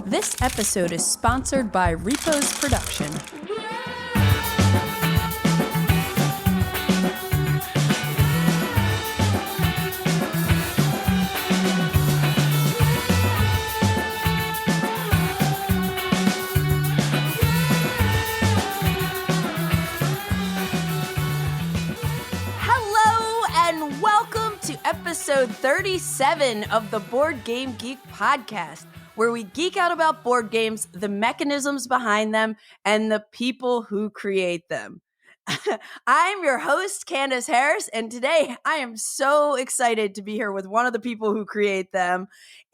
This episode is sponsored by Repos Production. Hello and welcome to episode 37 of the Board Game Geek podcast, where we geek out about board games, the mechanisms behind them, and the people who create them. I'm your host, Candice Harris, and today I am so excited to be here with one of the people who create them,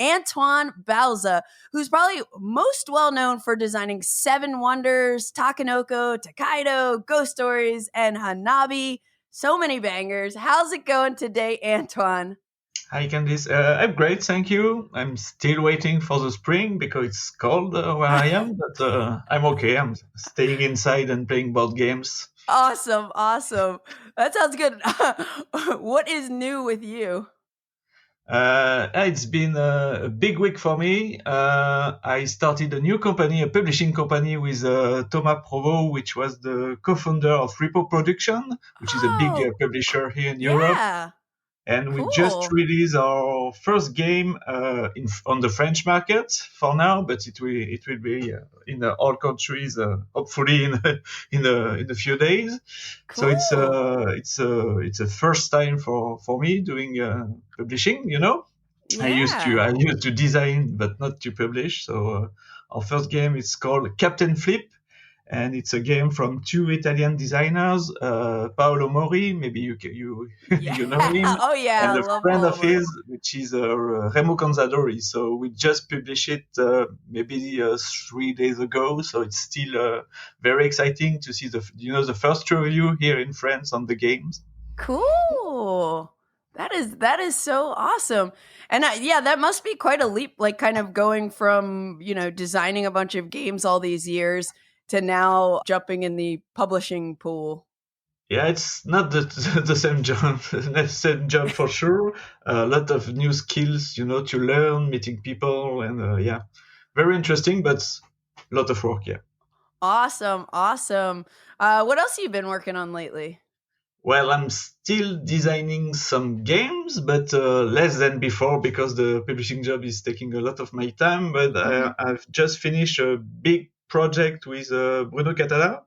Antoine Bauza, who's probably most well known for designing Seven Wonders, Takenoko, Tokaido, Ghost Stories, and Hanabi. So many bangers. How's it going today, Antoine? Hi, Candice. I'm great, thank you. I'm still waiting for the spring because it's cold where I am, but I'm okay. I'm staying inside and playing board games. Awesome. That sounds good. What is new with you? It's been a big week for me. I started a new company, a publishing company with Thomas Provost, which was the co-founder of Repo Production, which is a big publisher here in Europe. Yeah. And we Cool. just released our first game on the French market for now, but it will be in all countries hopefully in a few days. Cool. So it's a first time for me doing publishing. You know, Yeah. I used to design but not to publish. So our first game is called Captain Flip. And it's a game from two Italian designers, Paolo Mori, maybe you you know him. Oh yeah, And I a love friend Paolo of his, which is Remo Consadori. So we just published it maybe 3 days ago. So it's still very exciting to see the first review here in France on the games. Cool. That is so awesome. And that must be quite a leap, like kind of going from, designing a bunch of games all these years to now jumping in the publishing pool. Yeah, it's not the same job, for sure. A lot of new skills, to learn, meeting people, and very interesting, but a lot of work. Yeah. Awesome. What else have you been working on lately? Well, I'm still designing some games, but less than before because the publishing job is taking a lot of my time. But I've just finished a big project with Bruno Catala,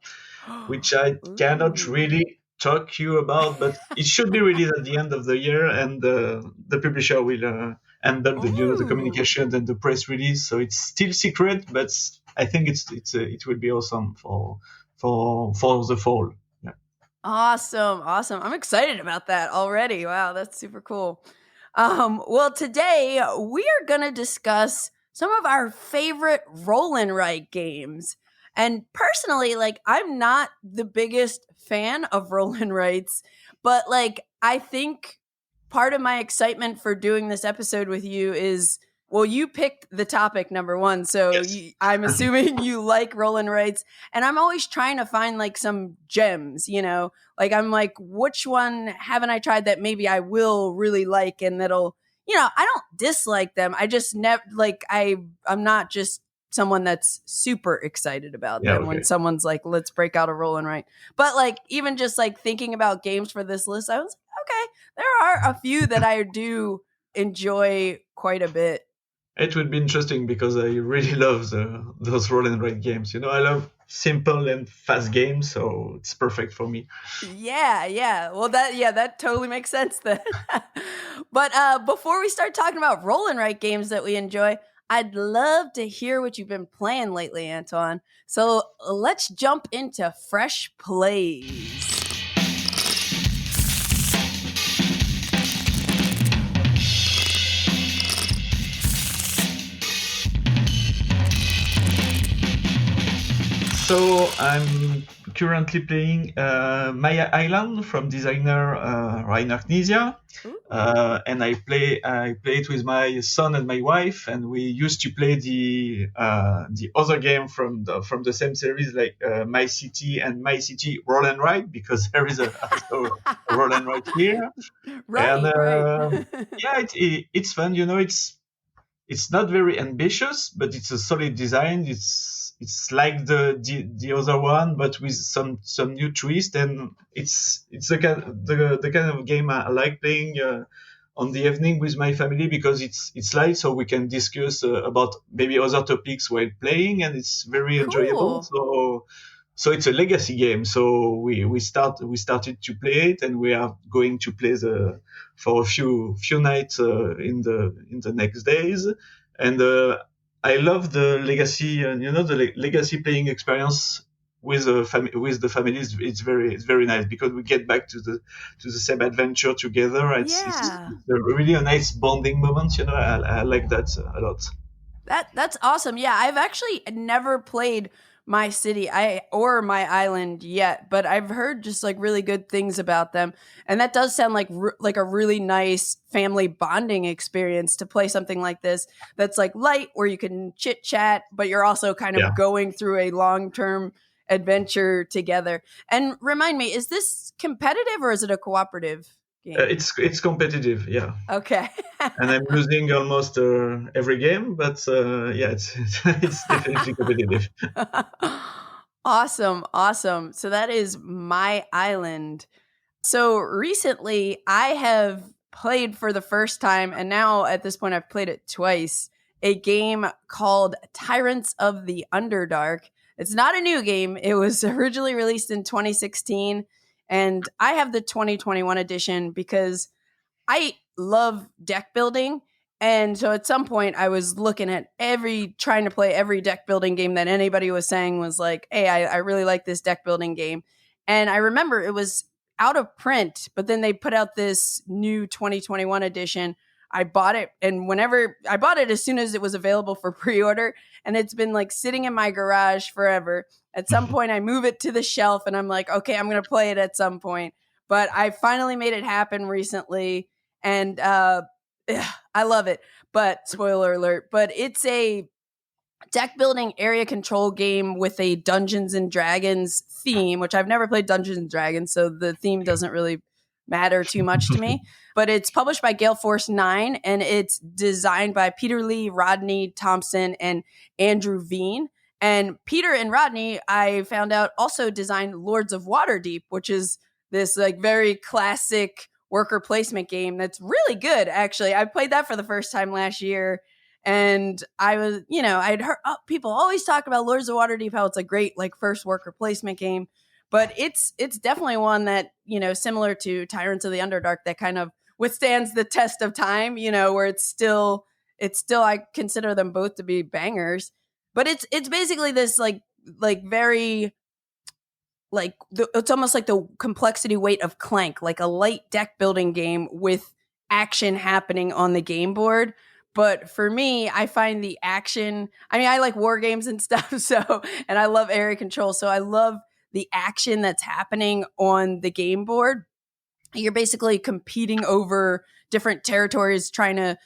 which I cannot really talk you about, but it should be released at the end of the year, and the publisher will handle the communication and the press release. So it's still secret, but I think it will be awesome for the fall. Yeah. Awesome. I'm excited about that already. Wow, that's super cool. Well, today we are going to discuss some of our favorite roll and write games. And personally, I'm not the biggest fan of roll and writes, but I think part of my excitement for doing this episode with you is, well, you picked the topic number one, so Yes. I'm assuming you like roll and writes, and I'm always trying to find some gems, I'm like, which one haven't I tried that maybe I will really like, and that'll, I don't dislike them. I just never I'm not just someone that's super excited about them when someone's like, let's break out a roll and write. But even just thinking about games for this list, I was like, okay, there are a few that I do enjoy quite a bit. It would be interesting because I really love those roll and write games. I love simple and fast games, so it's perfect for me. Yeah. Well, that totally makes sense then. But before we start talking about roll and write games that we enjoy, I'd love to hear what you've been playing lately, Antoine. So let's jump into fresh plays. So I'm currently playing Maya Island from designer Rainer Knizia. And I play it with my son and my wife, and we used to play the other game from the same series, like My City and My City Roll and Write, because there is also a roll and write here. Right. Yeah, it's fun. it's not very ambitious, but it's a solid design. It's like the other one, but with some new twist, and it's the kind of game I like playing on the evening with my family, because it's light, so we can discuss about maybe other topics while playing, and it's very enjoyable. So it's a legacy game. So we started to play it, and we are going to play for a few nights in the next days. And I love the legacy, the legacy playing experience with the families. It's very nice, because we get back to the same adventure together. It's really a nice bonding moment. I like that a lot. That's awesome. Yeah, I've actually never played my city or my island yet, but I've heard just like really good things about them, and that does sound like a really nice family bonding experience to play something like this that's like light, where you can chit chat, but you're also kind of going through a long-term adventure together. And remind me, is this competitive or is it a cooperative game? It's competitive, yeah. Okay. And I'm losing almost every game, but it's definitely competitive. Awesome. So that is my island. So recently I have played for the first time, and now at this point I've played it twice, a game called Tyrants of the Underdark. It's not a new game. It was originally released in 2016, and I have the 2021 edition because I love deck building. And so at some point I was looking at trying to play every deck building game that anybody was saying was like, hey, I really like this deck building game. And I remember it was out of print, but then they put out this new 2021 edition. I bought it, and I bought it as soon as it was available for pre-order, and it's been like sitting in my garage forever. At some point I move it to the shelf and I'm like, okay, I'm going to play it at some point. But I finally made it happen recently, and I love it. But spoiler alert, but it's a deck building area control game with a Dungeons and Dragons theme, which I've never played Dungeons and Dragons, so the theme doesn't really matter too much to me. But it's published by Gale Force 9, and it's designed by Peter Lee, Rodney Thompson, and Andrew Veen. And Peter and Rodney, I found out, also designed Lords of Waterdeep, which is this like very classic worker placement game that's really good, actually. I played that for the first time last year, and I was, I'd heard people always talk about Lords of Waterdeep, how it's a great like first worker placement game, but it's definitely one that, similar to Tyrants of the Underdark, that kind of withstands the test of time, where it's still I consider them both to be bangers. But it's basically this like very like it's almost like the complexity weight of Clank, like a light deck building game with action happening on the game board. But for me, I find the action, I like war games and stuff, and I love area control, so I love the action that's happening on the game board. You're basically competing over different territories, trying to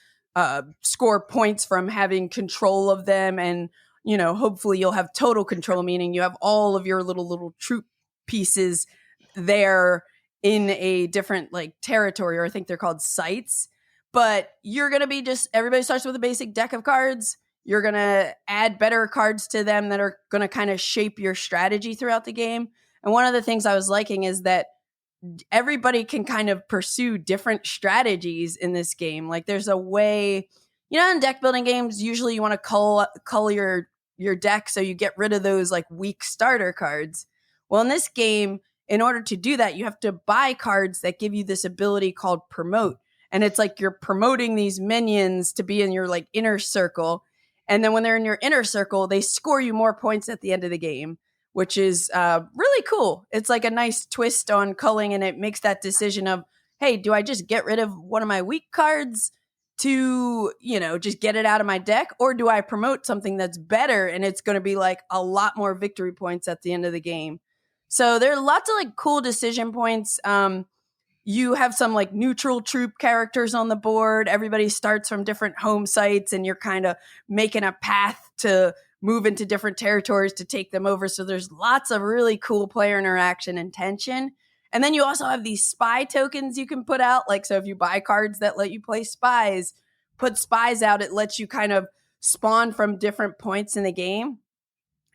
score points from having control of them, and hopefully you'll have total control, meaning you have all of your little troop pieces there in a different like territory, or I think they're called sites. But you're going to be everybody starts with a basic deck of cards. You're going to add better cards to them that are going to kind of shape your strategy throughout the game. And one of the things I was liking is that everybody can kind of pursue different strategies in this game. Like there's a way, in deck building games, usually you want to cull your deck so you get rid of those like weak starter cards. Well, in this game, in order to do that, you have to buy cards that give you this ability called promote. And it's like you're promoting these minions to be in your like inner circle. And then when they're in your inner circle, they score you more points at the end of the game, which is really cool. It's like a nice twist on culling, and it makes that decision of, hey, do I just get rid of one of my weak cards to, just get it out of my deck? Or do I promote something that's better, and it's going to be like a lot more victory points at the end of the game? So there are lots of like cool decision points. You have some like neutral troop characters on the board. Everybody starts from different home sites, and you're kind of making a path to move into different territories to take them over. So there's lots of really cool player interaction and tension. And then you also have these spy tokens you can put out. Like, so if you buy cards that let you play spies, put spies out, it lets you kind of spawn from different points in the game.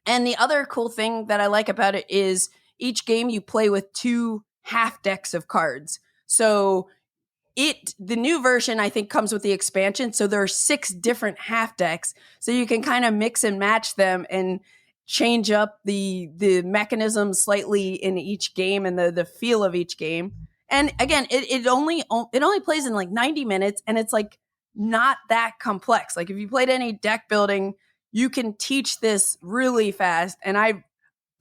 And the other cool thing that I like about it is each game you play with 2 half decks of cards. So the new version, I think, comes with the expansion. So there are 6 different half decks. So you can kind of mix and match them and change up the mechanism slightly in each game and the feel of each game. And again, it only plays in like 90 minutes, and it's like not that complex. Like if you played any deck building, you can teach this really fast. And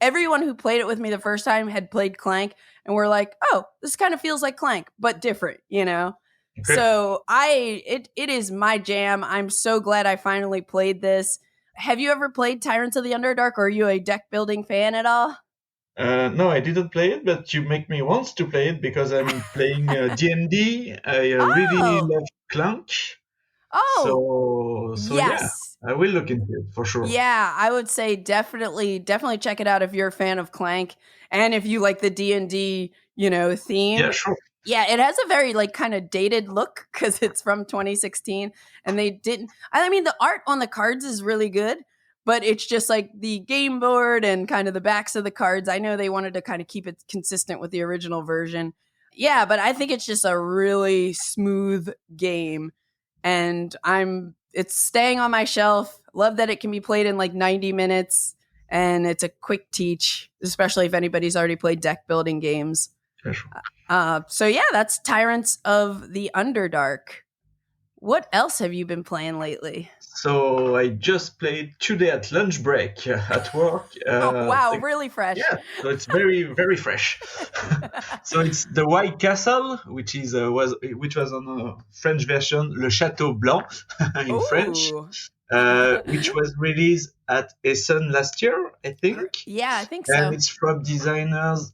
everyone who played it with me the first time had played Clank, and we're like, oh, this kind of feels like Clank, but different, you know? Okay. So it is my jam. I'm so glad I finally played this. Have you ever played Tyrants of the Underdark, or are you a deck building fan at all? No, I didn't play it, but you make me want to play it because I'm playing D&D. I really love Clank. Oh, so yes. Yeah, I will look into it for sure. Yeah, I would say definitely check it out if you're a fan of Clank and if you like the D&D, theme. Yeah, sure. Yeah, it has a very like kind of dated look because it's from 2016, and they didn't. I mean, the art on the cards is really good, but it's just like the game board and kind of the backs of the cards. I know they wanted to kind of keep it consistent with the original version. Yeah, but I think it's just a really smooth game, and it's staying on my shelf. Love that it can be played in like 90 minutes, and it's a quick teach, especially if anybody's already played deck building games. So yeah, that's Tyrants of the Underdark. What else have you been playing lately? So I just played today at lunch break at work. Oh wow, really fresh. Yeah, so it's very, very fresh. So it's the White Castle, which was on a French version, Le Château Blanc in French, which was released at Essen last year, I think. Yeah, I think so. And it's from designers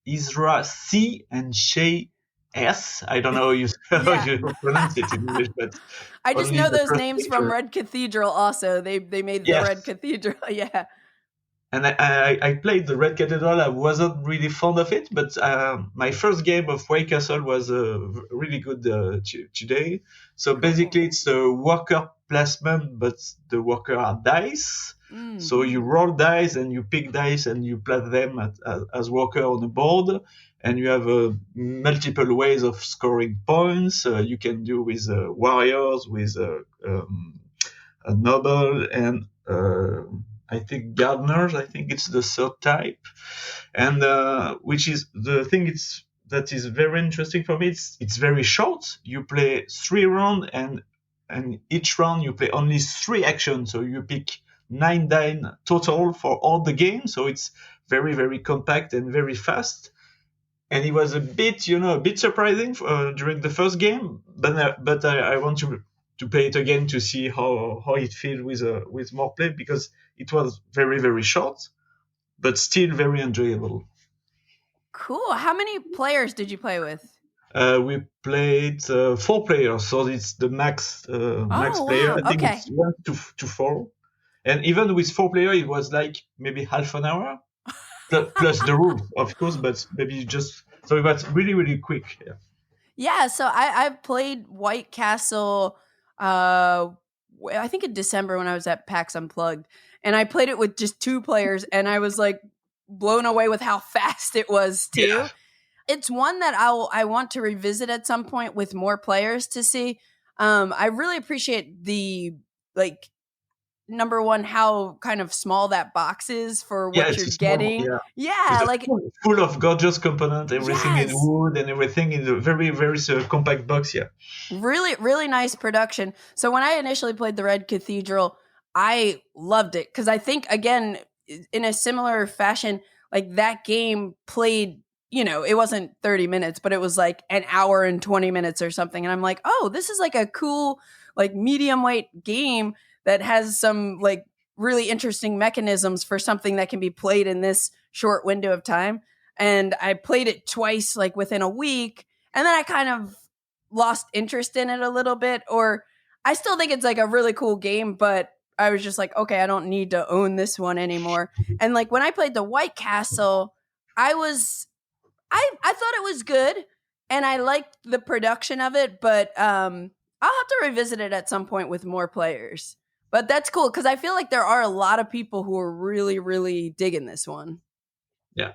Isra C and Shay S. I don't know how you pronounce it in English, but I just know those names from Red Cathedral. Also, they made the Red Cathedral. Yeah. And I played the Red Cathedral. I wasn't really fond of it, but my first game of White Castle was really good today. So basically, it's a worker placement, but the worker are dice. So you roll dice and you pick dice and you place them as worker on the board, and you have multiple ways of scoring points. You can do with warriors, with a noble, and I think gardeners. I think it's the third type, and which is the thing. That is very interesting for me. It's very short. You play 3 rounds, and each round you play only 3 actions. So you pick 9 die total for all the game, so it's very, very compact and very fast. And it was a bit surprising during the first game, but I want to play it again to see how it feels with more play, because it was very, very short, but still very enjoyable. Cool. How many players did you play with? We played 4 players, so it's the max player. I think it's 1 to 4. And even with 4 players, it was like maybe half an hour, plus the rules, of course, but maybe so it was really, really quick. Yeah, so I played White Castle, I think in December when I was at PAX Unplugged, and I played it with just 2 players, and I was like blown away with how fast it was too. Yeah. It's one that I want to revisit at some point with more players to see. I really appreciate the number one, how kind of small that box is for what you're getting. Like full of gorgeous components, everything in wood and everything in a very, very compact box. Yeah, really, really nice production. So when I initially played the Red Cathedral, I loved it because I think, again, in a similar fashion, like that game played, it wasn't 30 minutes, but it was like an hour and 20 minutes or something. And I'm like, oh, this is like a cool, like medium weight game that has some like really interesting mechanisms for something that can be played in this short window of time. And I played it twice, like within a week. And then I kind of lost interest in it a little bit, or I still think it's like a really cool game, but I was just like, okay, I don't need to own this one anymore. And like when I played the White Castle, I thought it was good and I liked the production of it, but, I'll have to revisit it at some point with more players. But that's cool because I feel like there are a lot of people who are really, really digging this one. Yeah.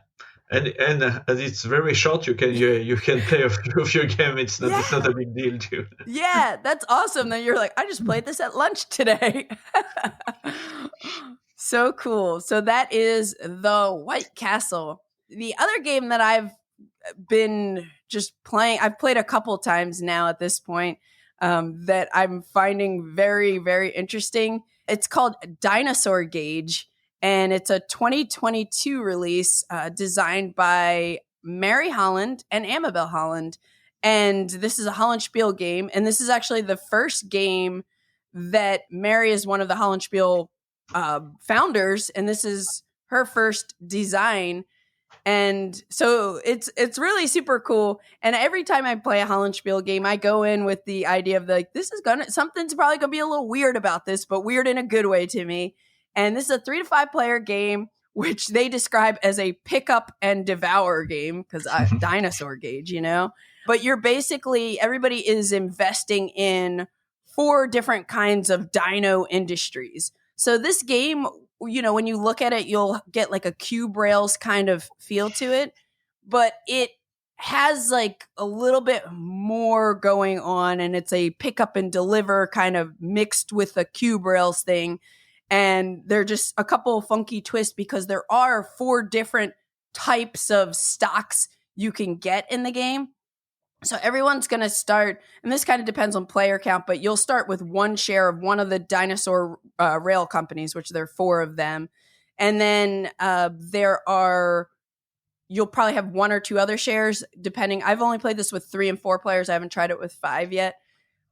And as it's very short, you can play a few games. It's not a big deal too. Yeah, that's awesome. That you're like, I just played this at lunch today. So cool. So that is the White Castle. The other game that I've been just playing, I've played a couple times now at this point, that I'm finding very, very interesting. It's called Dinosaur Gauge. And it's a 2022 release designed by Mary Holland and Amabel Holland. And this is a Hollandspiel game. And this is actually the first game that Mary is one of the Hollandspiel founders. And this is her first design. And so it's really super cool. And every time I play a Hollandspiel game, I go in with the idea of like, something's probably gonna be a little weird about this, but weird in a good way to me. And this is a 3 to 5 player game, which they describe as a pick up and devour game because Dinosaur Gauge, But you're basically, everybody is investing in 4 different kinds of dino industries. So this game, when you look at it, you'll get like a cube rails kind of feel to it, but it has like a little bit more going on, and it's a pick up and deliver kind of mixed with a cube rails thing. And they're just a couple of funky twists because there are 4 different types of stocks you can get in the game. So everyone's going to start, and this kind of depends on player count, but you'll start with 1 share of one of the dinosaur rail companies, which there are 4 of them. And then you'll probably have 1 or 2 other shares, depending. I've only played this with 3 and 4 players. I haven't tried it with 5 yet.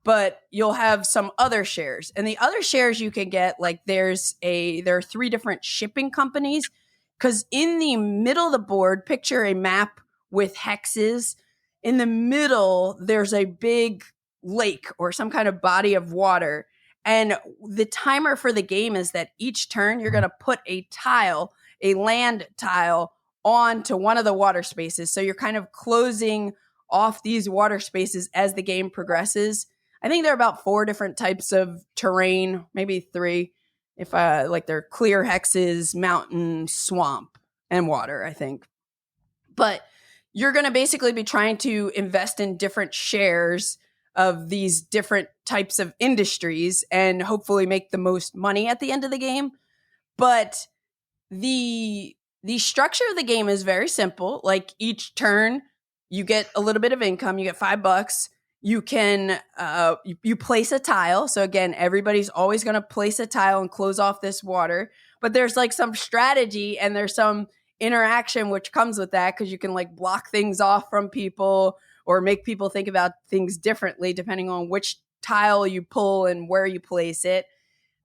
But you'll have some other shares. And the other shares you can get, like there are 3 different shipping companies. Because in the middle of the board, picture a map with hexes. In the middle, there's a big lake or some kind of body of water. And the timer for the game is that each turn, you're going to put a land tile, onto one of the water spaces. So you're kind of closing off these water spaces as the game progresses. I think there are about 4 different types of terrain, maybe 3. If they're clear hexes, mountain, swamp, and water, I think. But you're going to basically be trying to invest in different shares of these different types of industries and hopefully make the most money at the end of the game. But the structure of the game is very simple. Like each turn, you get a little bit of income. You get $5. You can you place a tile. So again, everybody's always going to place a tile and close off this water. But there's like some strategy and there's some interaction which comes with that because you can like block things off from people or make people think about things differently depending on which tile you pull and where you place it.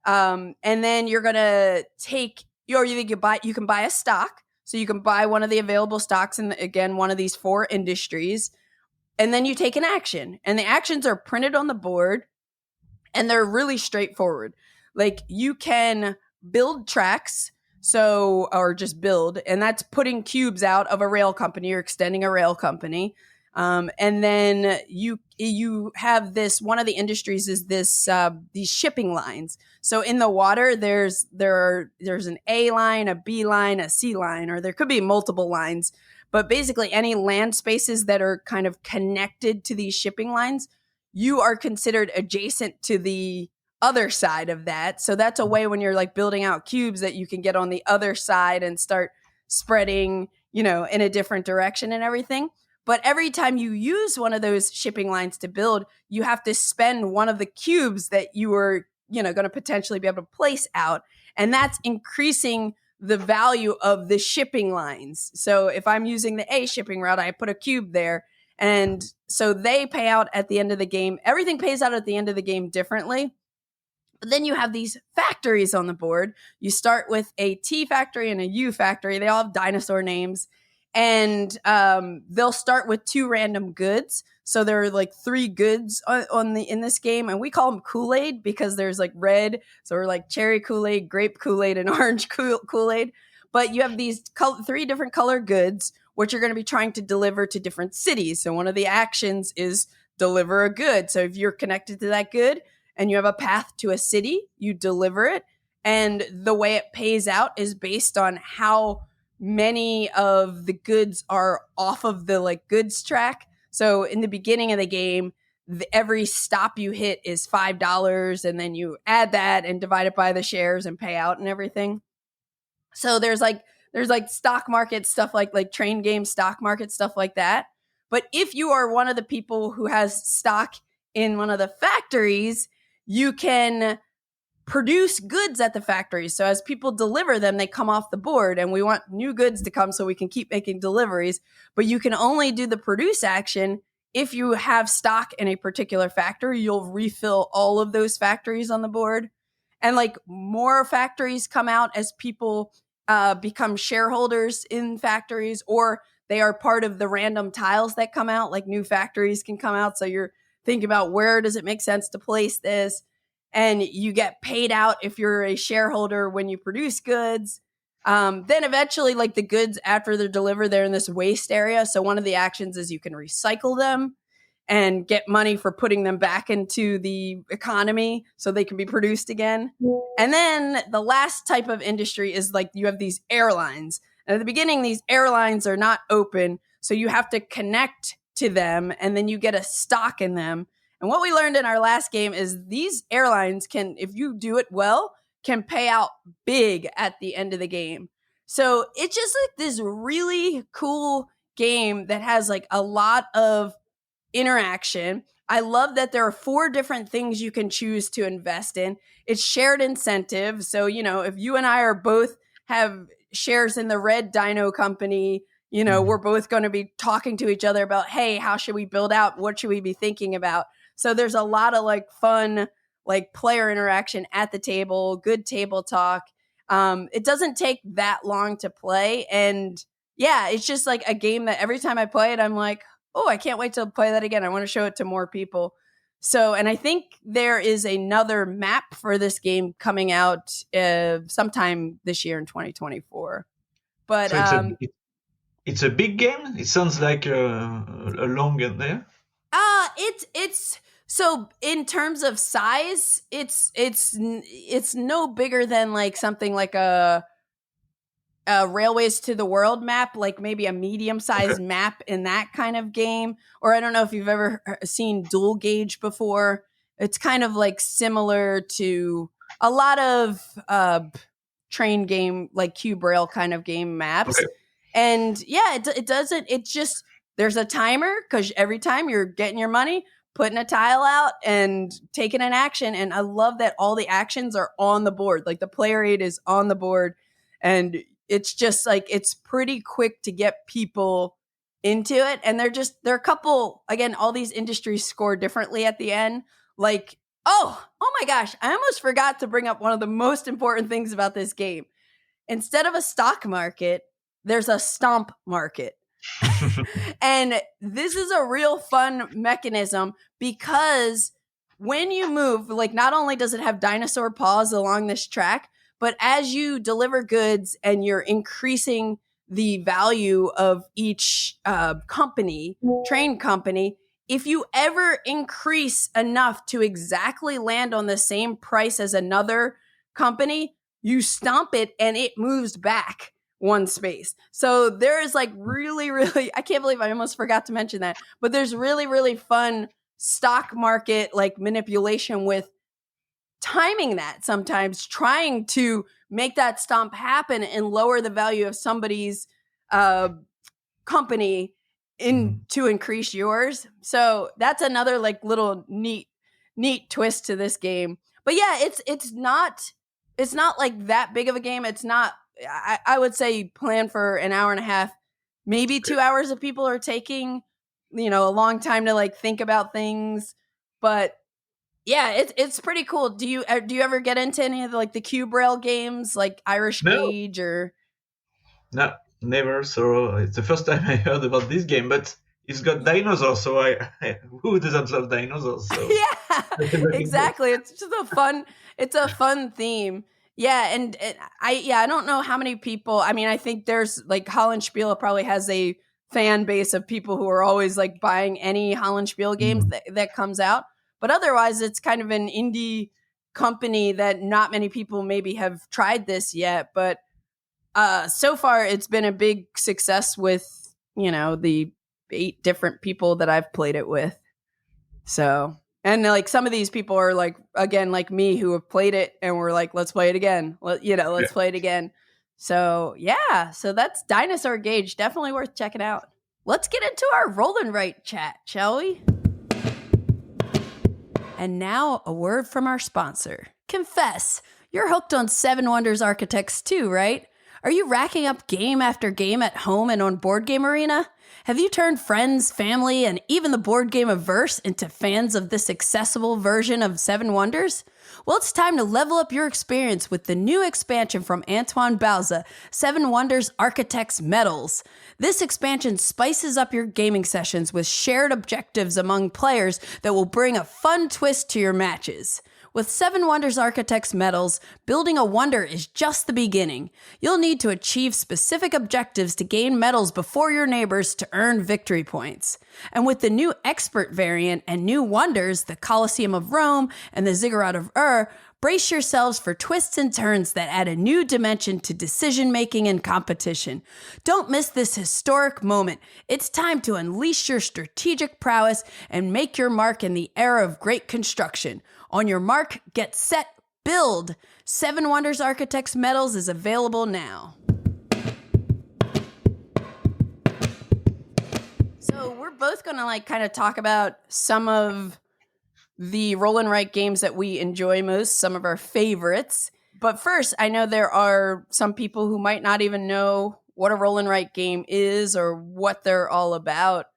And then you're going to take, or you can buy a stock. So you can buy one of the available stocks in, again, one of these 4 industries. And then you take an action. And the actions are printed on the board. And they're really straightforward. Like you can build tracks. Or just build. And that's putting cubes out of a rail company or extending a rail company. And then you have this, one of the industries is this, these shipping lines. So in the water, there's an A line, a B line, a C line, or there could be multiple lines, but basically any land spaces that are kind of connected to these shipping lines, you are considered adjacent to the other side of that. So that's a way when you're like building out cubes that you can get on the other side and start spreading, in a different direction and everything. But every time you use one of those shipping lines to build, you have to spend one of the cubes that you were, going to potentially be able to place out. And that's increasing the value of the shipping lines. So if I'm using the A shipping route, I put a cube there. And so they pay out at the end of the game. Everything pays out at the end of the game differently. But then you have these factories on the board. You start with a T factory and a U factory. They all have dinosaur names. And they'll start with 2 random goods. So there are like 3 goods in this game, and we call them Kool-Aid because there's like red, so we're like cherry Kool-Aid, grape Kool-Aid, and orange Kool-Aid. But you have these 3 different color goods, which you're going to be trying to deliver to different cities. So one of the actions is deliver a good. So if you're connected to that good and you have a path to a city, you deliver it. And the way it pays out is based on how many of the goods are off of the like goods track. So in the beginning of the game, every stop you hit is $5, and then you add that and divide it by the shares and pay out and everything. So there's like stock market stuff like train game stock market stuff like that. But if you are one of the people who has stock in one of the factories, you can produce goods at the factories. So as people deliver them, they come off the board, and we want new goods to come so we can keep making deliveries. But you can only do the produce action if you have stock in a particular factory. You'll refill all of those factories on the board. And like more factories come out as people become shareholders in factories, or they are part of the random tiles that come out. Like new factories can come out. So you're thinking about where does it make sense to place this? And you get paid out if you're a shareholder when you produce goods. Then eventually, like the goods, after they're delivered, they're in this waste area. So one of the actions is you can recycle them and get money for putting them back into the economy so they can be produced again. And then the last type of industry is like you have these airlines. And at the beginning, these airlines are not open. So you have to connect to them, and then you get a stock in them. And what we learned in our last game is these airlines can, if you do it well, can pay out big at the end of the game. So it's just like this really cool game that has like a lot of interaction. I love that there are 4 different things you can choose to invest in. It's shared incentive. So, you know, if you and I are both have shares in the red dino company, you know, we're both going to be talking to each other about, hey, how should we build out? What should we be thinking about? So there's a lot of like fun, like player interaction at the table, good table talk. It doesn't take that long to play. And yeah, it's just like a game that every time I play it, I'm like, oh, I can't wait to play that again. I want to show it to more people. So, and I think there is another map for this game coming out sometime this year in 2024. But So it's a big game. It sounds like a long game there. It's so in terms of size, it's no bigger than like something like a Railways to the World map, like maybe a medium-sized map in that kind of game. Or I don't know if you've ever seen Dual Gauge before. It's kind of like similar to a lot of train game, like Cube Rail kind of game maps. Okay. And yeah, it doesn't, it's just, there's a timer because every time you're getting your money, putting a tile out and taking an action. And I love that all the actions are on the board. Like the player aid is on the board. And it's just like, it's pretty quick to get people into it. And they're a couple, again, all these industries score differently at the end. Like, oh my gosh, I almost forgot to bring up one of the most important things about this game. Instead of a stock market, there's a stomp market. And this is a real fun mechanism because when you move, like not only does it have dinosaur paws along this track, but as you deliver goods and you're increasing the value of each train company, if you ever increase enough to exactly land on the same price as another company, you stomp it and it moves back one space. So there is like really, I can't believe I almost forgot to mention that, but there's really, really fun stock market like manipulation with timing that, sometimes trying to make that stomp happen and lower the value of somebody's company to increase yours. So that's another like little neat twist to this game. But yeah, it's not like that big of a game. It's not, I would say plan for an hour and a half, maybe 2 hours if people are taking, a long time to like think about things. But yeah, it's pretty cool. Do you ever get into any of the Cube Rail games like Irish Gauge or? No, never. So it's the first time I heard about this game, but it's got dinosaurs. So who doesn't love dinosaurs? So. Yeah, exactly. It's just a fun theme. Yeah, and I don't know how many people. I mean, I think there's like Holland Spiele probably has a fan base of people who are always like buying any Hollandspiel games that comes out. But otherwise, it's kind of an indie company that not many people maybe have tried this yet. But so far, it's been a big success with, the 8 different people that I've played it with. So, and like some of these people are like, again, like me, who have played it and we're like, let's play it again. Let's play it again. So yeah, so that's Dinosaur Gauge. Definitely worth checking out. Let's get into our Roll and Write chat, shall we? And now a word from our sponsor. Confess, you're hooked on Seven Wonders Architects too, right? Are you racking up game after game at home and on Board Game Arena? Have you turned friends, family, and even the board game averse into fans of this accessible version of Seven Wonders? Well, it's time to level up your experience with the new expansion from Antoine Bauza, Seven Wonders Architects Medals. This expansion spices up your gaming sessions with shared objectives among players that will bring a fun twist to your matches. With Seven Wonders Architects Medals, building a wonder is just the beginning. You'll need to achieve specific objectives to gain medals before your neighbors to earn victory points. And with the new Expert variant and new wonders, the Colosseum of Rome and the Ziggurat of Ur, brace yourselves for twists and turns that add a new dimension to decision-making and competition. Don't miss this historic moment. It's time to unleash your strategic prowess and make your mark in the era of great construction. On your mark, get set, build. Seven Wonders Architects Medals is available now. So we're both going to kind of talk about some of the Roll and Write games that we enjoy most, some of our favorites. But first, I know there are some people who might not even know what a Roll and Write game is or what they're all about.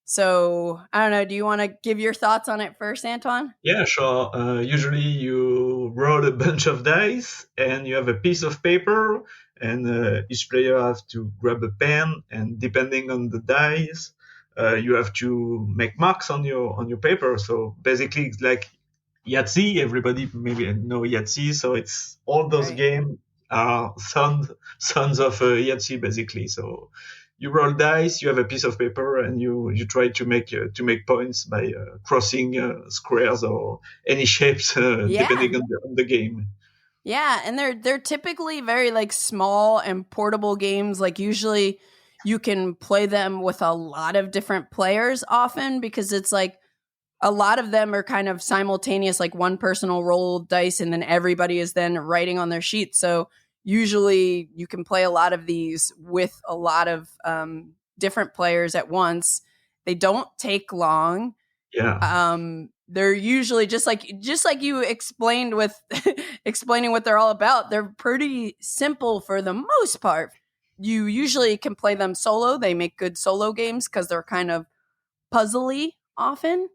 So, I don't know, do you want to give your thoughts on it first, Antoine? Yeah, sure. Usually you roll a bunch of dice and you have a piece of paper, and each player has to grab a pen, and depending on the dice, you have to make marks on your paper. So basically it's like Yahtzee. Everybody maybe know Yahtzee. So it's all those games are sons of Yahtzee basically. So you roll dice, you have a piece of paper, and you try to make points by crossing squares or any shapes depending on the game. Yeah, and they're typically very small and portable games. Usually you can play them with a lot of different players often, because it's a lot of them are kind of simultaneous, one person will roll dice and then everybody is then writing on their sheet. So usually you can play a lot of these with a lot of different players at once. They don't take long. Yeah. They're usually just like you explained with explaining what they're all about. They're pretty simple for the most part. You usually can play them solo. They make good solo games because they're kind of puzzly often.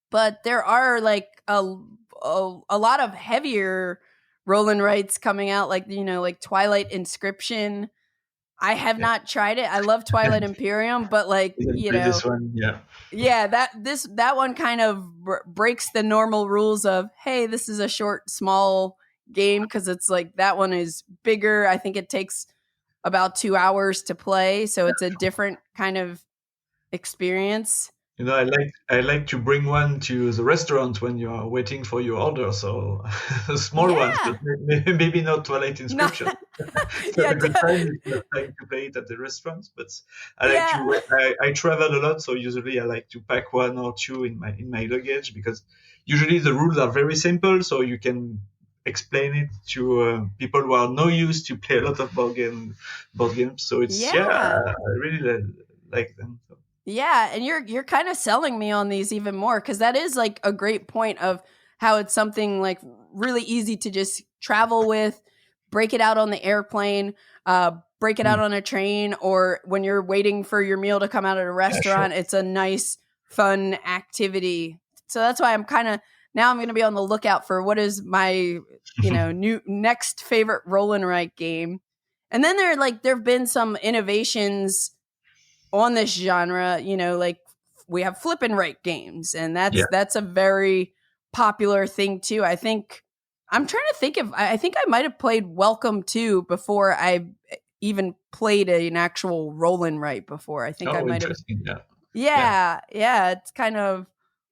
But there are a lot of heavier Roll and Writes coming out, like Twilight Inscription. I have not tried it. I love Twilight Imperium, but this one, that one kind of breaks the normal rules of, hey, this is a short, small game, because it's that one is bigger. I think it takes about 2 hours to play, so it's a different kind of experience. I like to bring one to the restaurant when you are waiting for your order. So small ones, but maybe not Twilight Inscription. So a good time is not time to play it at the restaurants. But I travel a lot, so usually I like to pack 1 or 2 in my luggage, because usually the rules are very simple, so you can explain it to people who are not used to play a lot of board games. So it's I really like them. So. Yeah, and you're kind of selling me on these even more, because that is a great point of how it's something really easy to just travel with, break it out on the airplane, break it out on a train, or when you're waiting for your meal to come out at a restaurant. Yeah, sure. It's a nice, fun activity. So that's why I'm going to be on the lookout for what is my new next favorite Roll and Write game. And then there have been some innovations on this genre, we have flip and write games, and that's a very popular thing too. I think I might have played Welcome 2 before I even played an actual roll and write before. I think I might have. Interesting. Yeah. It's kind of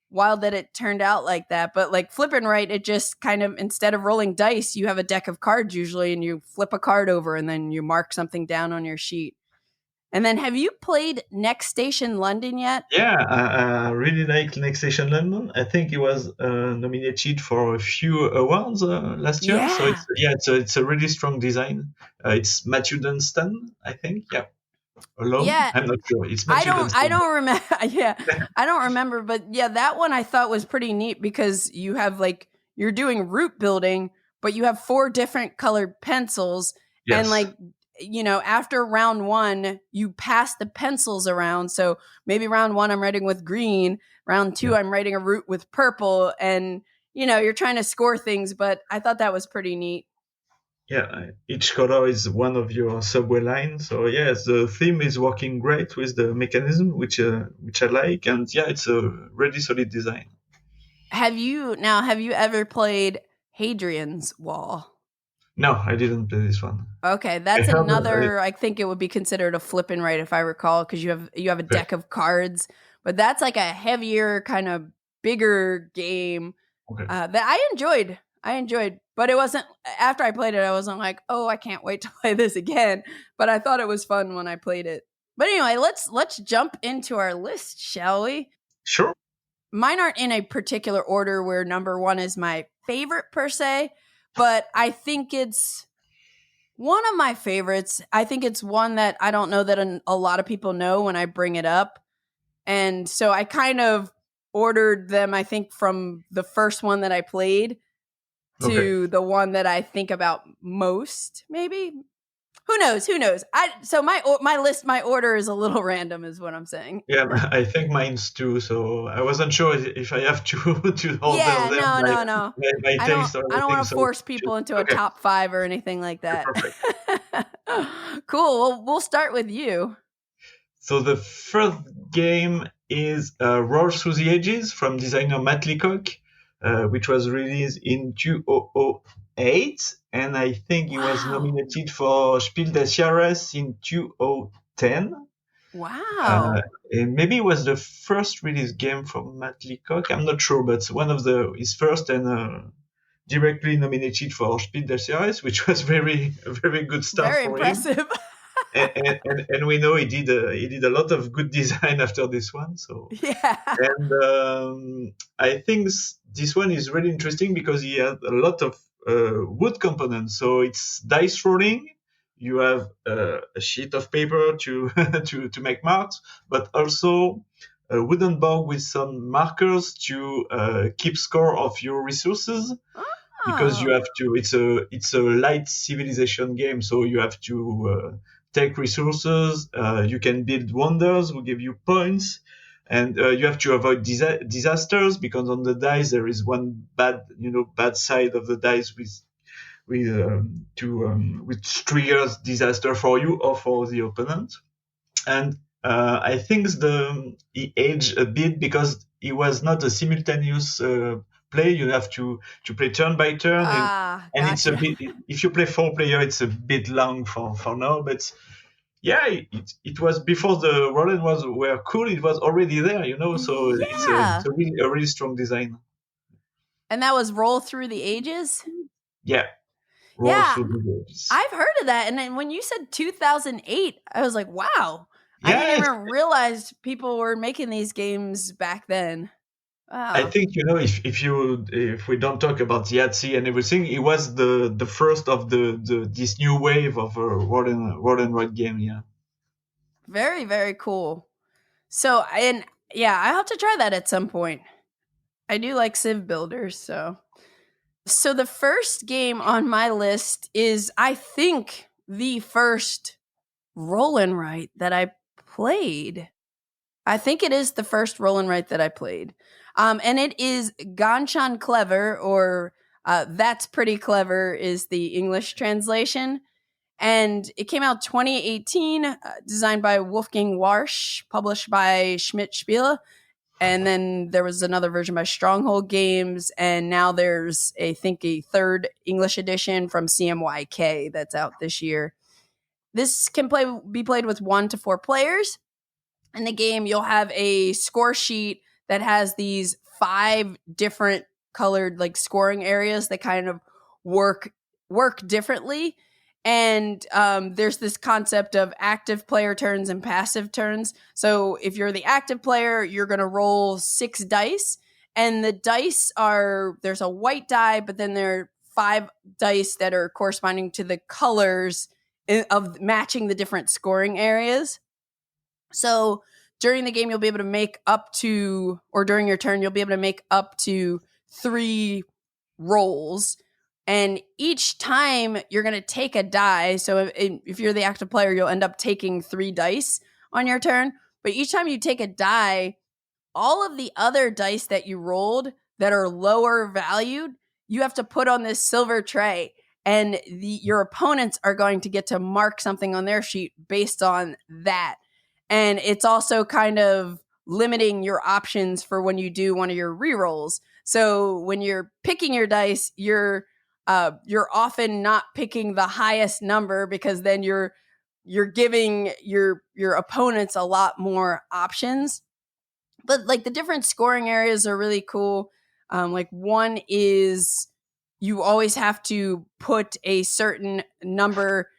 wild that it turned out like that. But like flip and write, it just kind of, instead of rolling dice, you have a deck of cards usually, and you flip a card over and then you mark something down on your sheet. And then have you played Next Station London yet? Yeah, I really like Next Station London. I think it was nominated for a few awards last year. So it's a really strong design. It's Matthew Dunstan, I think. Yeah. Alone? Yeah. I'm not sure. It's Matthew Dunstan. I don't remember. Yeah. I don't remember, but yeah, that one I thought was pretty neat because you have like, you're doing route building, but you have 4 different colored pencils. Yes. And like, you know, after round 1, you pass the pencils around. So maybe round 1, I'm writing with green. Round 2, I'm writing a route with purple. And, you know, you're trying to score things, but I thought that was pretty neat. Yeah, each color is one of your subway lines. So yes, the theme is working great with the mechanism, which I like. And yeah, it's a really solid design. Have you ever played Hadrian's Wall? No, I didn't play this one. Okay, that's another. I think it would be considered a flip and write if I recall, because you have a deck of cards, but that's like a heavier, kind of bigger game that I enjoyed. But it wasn't, after I played it, I wasn't like, oh, I can't wait to play this again. But I thought it was fun when I played it. But anyway, let's jump into our list, shall we? Sure. Mine aren't in a particular order where number 1 is my favorite per se. But I think it's one of my favorites. I think it's one that I don't know that a lot of people know when I bring it up. And so I kind of ordered them, I think, from the first one that I played to the one that I think about most, maybe. Who knows? So my order is a little random, is what I'm saying. Yeah, I think mine's too. So I wasn't sure if I have to hold them. Yeah, no. I don't want to force people into a top 5 or anything like that. Cool. Well, we'll start with you. So the first game is Roar Through the Ages from designer Matt Leacock, which was released in 2008. And I think it was nominated for Spiel des Jahres in 2010. Wow. And maybe it was the first release game from Matt Leacock. I'm not sure, but one of his first and directly nominated for Spiel des Jahres, which was a very good start very for impressive. him. and we know he did a lot of good design after this one. So yeah. And I think this one is really interesting because he has a lot of wood components. So it's dice rolling. You have a sheet of paper to to make marks, but also a wooden board with some markers to keep score of your resources. Because you have to. It's a light civilization game, so you have to take resources. You can build wonders who give you points. And you have to avoid disasters because on the dice there is one bad side of the dice which triggers disaster for you or for the opponent. And I think he aged a bit because it was not a simultaneous play. You have to play turn by turn, and it's a bit. If you play 4 player, it's a bit long for now, but. Yeah, it was before the roll were cool. It was already there, So it's a really strong design. And that was Roll Through the Ages. Yeah, Roll Through the Ages. I've heard of that, and then when you said 2008, I was like, wow. Yeah, I didn't even realize people were making these games back then. Wow. I think if we don't talk about the Yahtzee and everything, it was the first of this new wave of a roll and write game. Yeah, very very cool. So I have to try that at some point. I do like Civ builders, so the first game on my list is, I think, the first roll and write that I played. I think it is the first roll and write that I played. And it is Ganz schön clever, or That's Pretty Clever is the English translation. And it came out 2018, designed by Wolfgang Warsch, published by Schmidt Spiele. And then there was another version by Stronghold Games. And now there's, I think, a third English edition from CMYK that's out this year. This can be played with 1 to 4 players. In the game, you'll have a score sheet that has these 5 different colored like scoring areas that kind of work differently. And there's this concept of active player turns and passive turns. So if you're the active player, you're going to roll 6 dice. And the dice there's a white die, but then there are 5 dice that are corresponding to the colors of matching the different scoring areas. So during the game, you'll be able to make during your turn, you'll be able to make up to 3 rolls. And each time you're going to take a die. So if you're the active player, you'll end up taking 3 dice on your turn. But each time you take a die, all of the other dice that you rolled that are lower valued, you have to put on this silver tray. And your opponents are going to get to mark something on their sheet based on that. And it's also kind of limiting your options for when you do one of your rerolls. So when you're picking your dice, you're often not picking the highest number, because then you're giving your opponents a lot more options. But like the different scoring areas are really cool. Like one is you always have to put a certain number,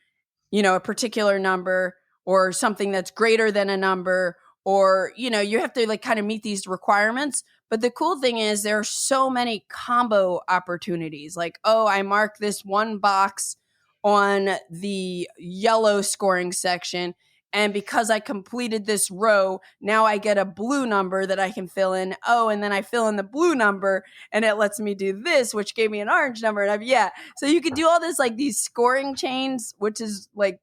a particular number, or something that's greater than a number, or, you have to like kind of meet these requirements. But the cool thing is there are so many combo opportunities. Like, I mark this one box on the yellow scoring section, and because I completed this row, now I get a blue number that I can fill in. And then I fill in the blue number, and it lets me do this, which gave me an orange number. And so you could do all this, like these scoring chains, which is like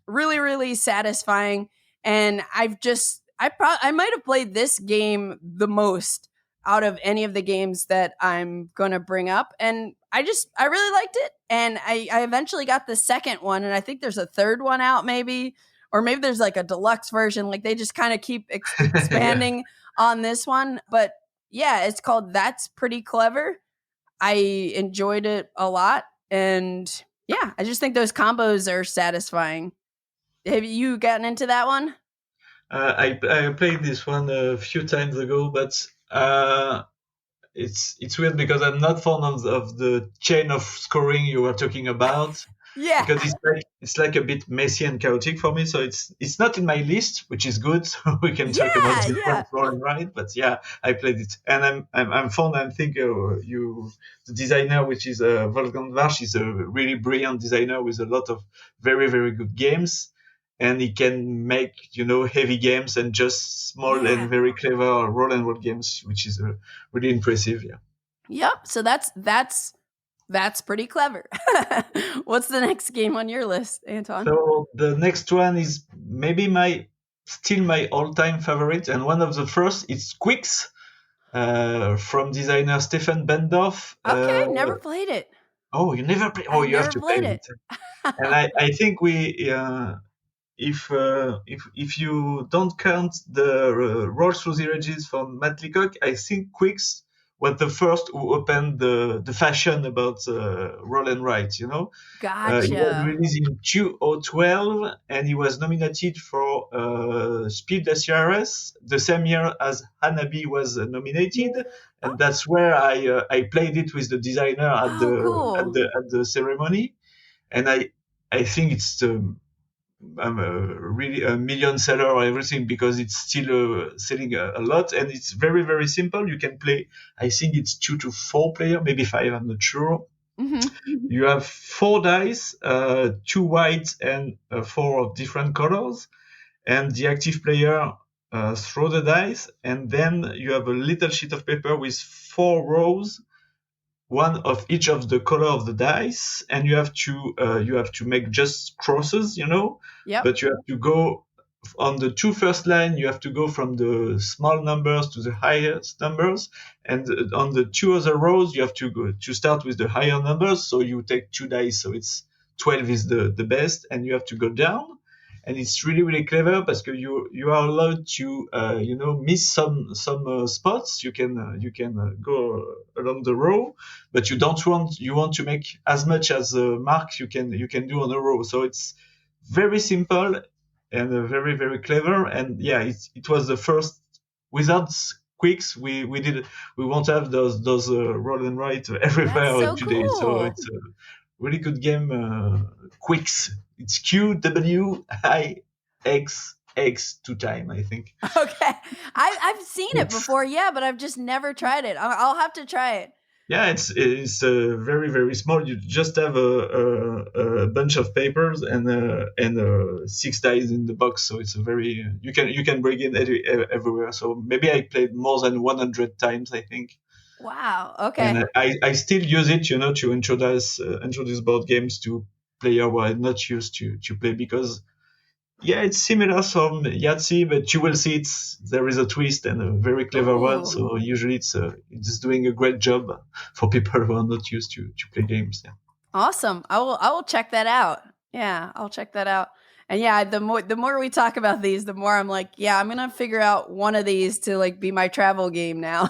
really, really satisfying. And I might have played this game the most out of any of the games that I'm going to bring up. And I really liked it. And I eventually got the second one, and I think there's a third one out maybe, or maybe there's like a deluxe version. Like they just kind of keep expanding on this one. But yeah, it's called That's Pretty Clever. I enjoyed it a lot. And yeah, I just think those combos are satisfying. Have you gotten into that one? I played this one a few times ago, but it's weird because I'm not fond of the chain of scoring you were talking about. Yeah, because it's like a bit messy and chaotic for me. So it's not in my list, which is good. So we can talk about different roll and write. But yeah, I played it, and I'm fond. I think the designer, which is Wolfgang Warsch, is a really brilliant designer with a lot of very, very good games. And he can make, heavy games and just small and very clever roll and roll games, which is really impressive. Yeah. Yep. So that's pretty clever. What's the next game on your list, Antoine? So the next one is maybe still my all-time favorite, and one of the first is Qwixx, from designer Stefan Bendorf. Okay, never played it. Oh, you never played? Oh, you have to play it. And I think if you don't count the Roll Through the Ages from Matt Leacock, I think Qwixx was the first who opened the fashion about roll and write, Gotcha. He was released in 2012, and he was nominated for Spiel des Jahres the same year as Hanabi was nominated, and that's where I played it with the designer at the ceremony, and I think it's really a million seller or everything, because it's still selling a lot, and it's very, very simple. You can play, I think it's 2 to 4 player, maybe 5, I'm not sure. Mm-hmm. You have 4 dice, 2 white and 4 of different colors, and the active player throw the dice, and then you have a little sheet of paper with 4 rows, one of each of the color of the dice, and you have to make just crosses, Yep. But you have to go on the 2 first line. You have to go from the small numbers to the highest numbers, and on the 2 other rows you have to start with the higher numbers. So you take 2 dice, so it's 12 is the best, and you have to go down. And it's really, really clever because you are allowed to miss some spots. You can go along the row, but you want to make as much as marks you can do on a row. So it's very simple and very, very clever. And yeah, it was the first without Qwixx. We won't have those roll and write everywhere That's so today. So cool. it's a really good game. Qwixx. It's Qwixx 2 times, I think. Okay. I've seen it before, yeah, but I've just never tried it. I'll have to try it. Yeah, it's very, very small. You just have a bunch of papers and 6 dice in the box, so it's a very you can bring it everywhere. So maybe I played more than 100 times, I think. Wow. Okay. And I still use it, to introduce board games to players who are not used to play, because yeah, it's similar from Yahtzee, but you will see there is a twist and a very clever one. So usually it's doing a great job for people who are not used to play games. Yeah. Awesome. I will check that out. Yeah, I'll check that out. And yeah, the more we talk about these, the more I'm like, yeah, I'm gonna figure out one of these to like be my travel game now.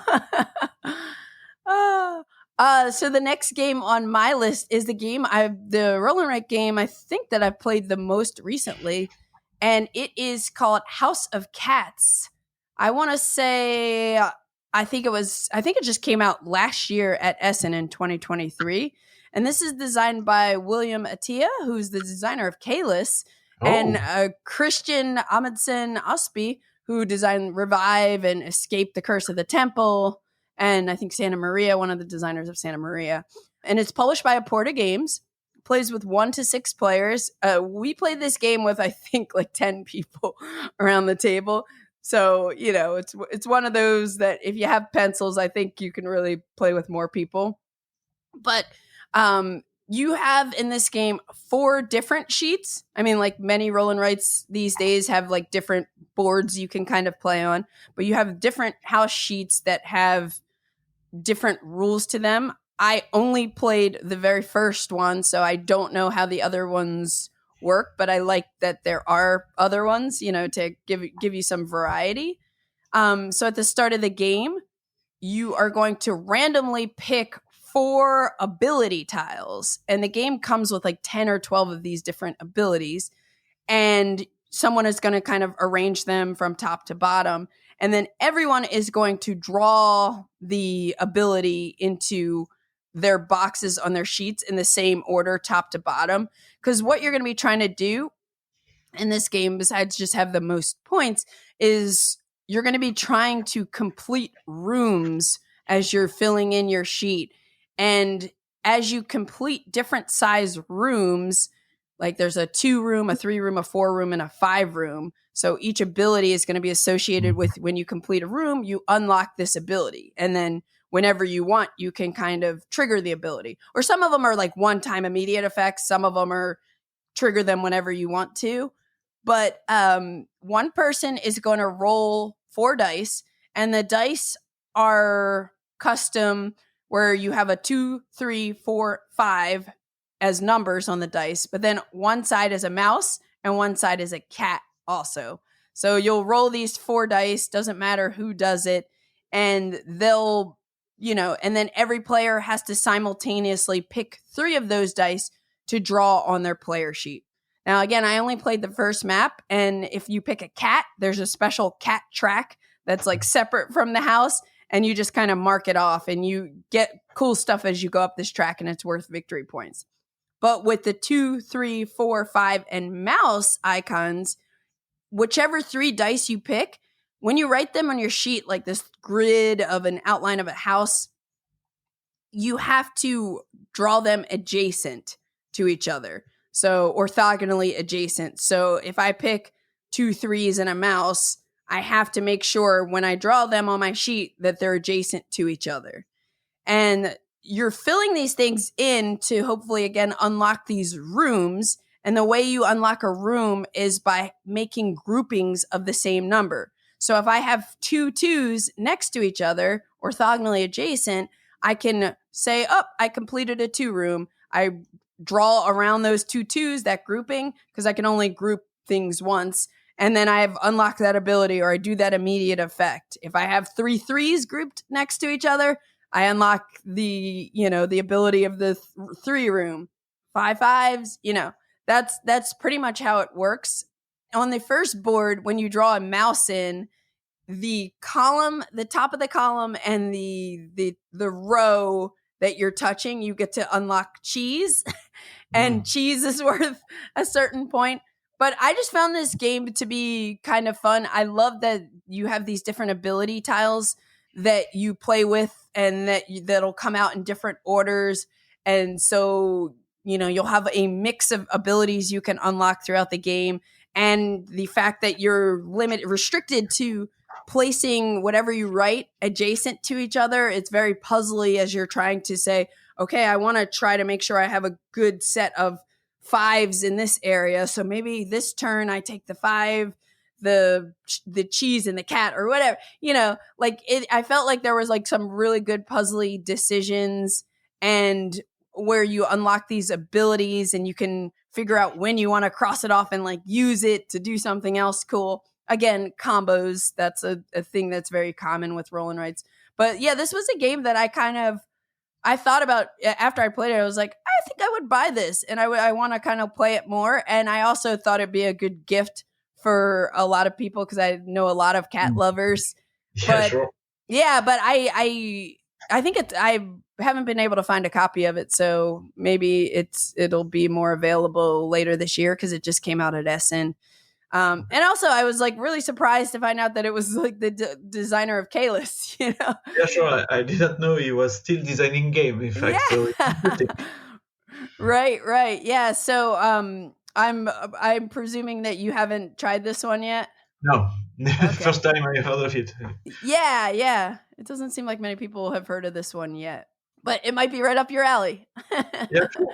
So the next game on my list is the roll and write game I think that I've played the most recently. And it is called House of Cats. I want to say, I think it just came out last year at Essen in 2023. And this is designed by William Attia, who's the designer of Kalis, and Christian Amundsen Osby, who designed Revive and Escape the Curse of the Temple, and I think Santa Maria, one of the designers of Santa Maria. And it's published by Aporta Games. Plays with 1 to 6 players. We played this game with, I think, like 10 people around the table. So, it's one of those that if you have pencils, I think you can really play with more people. But you have in this game 4 different sheets. I mean, like many roll and writes these days have like different boards you can kind of play on. But you have different house sheets that have different rules to them. I only played the very first one, so I don't know how the other ones work, but I like that there are other ones, to give you some variety. So at the start of the game, you are going to randomly pick 4 ability tiles, and the game comes with like 10 or 12 of these different abilities, and someone is going to kind of arrange them from top to bottom, and then everyone is going to draw the ability into their boxes on their sheets in the same order, top to bottom. Because what you're going to be trying to do in this game, besides just have the most points, is you're going to be trying to complete rooms as you're filling in your sheet. And as you complete different size rooms, like there's a 2 room, a 3 room, a 4 room, and a 5 room. So each ability is going to be associated with when you complete a room, you unlock this ability. And then whenever you want, you can kind of trigger the ability. Or some of them are like one-time immediate effects. Some of them are trigger them whenever you want to. But one person is going to roll 4 dice, and the dice are custom where you have a 2, 3, 4, 5 as numbers on the dice. But then one side is a mouse and one side is a cat also. So you'll roll these 4 dice, doesn't matter who does it, and they'll and then every player has to simultaneously pick 3 of those dice to draw on their player sheet. Now, again, I only played the first map, and if you pick a cat, there's a special cat track that's like separate from the house, and you just kind of mark it off, and you get cool stuff as you go up this track, and it's worth victory points. But with the 2, 3, 4, 5, and mouse icons, whichever 3 dice you pick, when you write them on your sheet, like this grid of an outline of a house, you have to draw them adjacent to each other. So orthogonally adjacent. So if I pick 2 3s and a mouse, I have to make sure when I draw them on my sheet that they're adjacent to each other. And you're filling these things in to hopefully, again, unlock these rooms. And the way you unlock a room is by making groupings of the same number. So if I have 2 2s next to each other, orthogonally adjacent, I can say, I completed a 2 room. I draw around those 2 2s, that grouping, because I can only group things once. And then I have unlocked that ability, or I do that immediate effect. If I have 3 3s grouped next to each other, I unlock the ability of the 3 room. 5 5s, that's pretty much how it works. On the first board, when you draw a mouse in, the column, the top of the column, and the row that you're touching, you get to unlock cheese, and cheese is worth a certain point. But I just found this game to be kind of fun. I love that you have these different ability tiles that you play with, and that'll come out in different orders. And so, you'll have a mix of abilities you can unlock throughout the game. And the fact that you're restricted to placing whatever you write adjacent to each other, it's very puzzly as you're trying to say, okay, I want to try to make sure I have a good set of 5s in this area. So maybe this turn I take the 5, the cheese and the cat, or whatever, I felt like there was like some really good puzzly decisions, and where you unlock these abilities and you can figure out when you want to cross it off and like use it to do something else cool. Again, combos, that's a thing that's very common with roll and writes. But yeah, this was a game that I thought about after I played it. I was like, I think I would buy this, and I want to kind of play it more. And I also thought it'd be a good gift for a lot of people, because I know a lot of cat lovers. Yeah, sure. Yeah, but I think I haven't been able to find a copy of it, so maybe it'll be more available later this year, because it just came out at Essen. And also, I was like really surprised to find out that it was like the designer of Caelus, Yeah, sure. I didn't know he was still designing game. In fact, so it's interesting. Right. Yeah. So, I'm presuming that you haven't tried this one yet. No, first time I heard of it. Yeah. It doesn't seem like many people have heard of this one yet, but it might be right up your alley. Yeah, sure.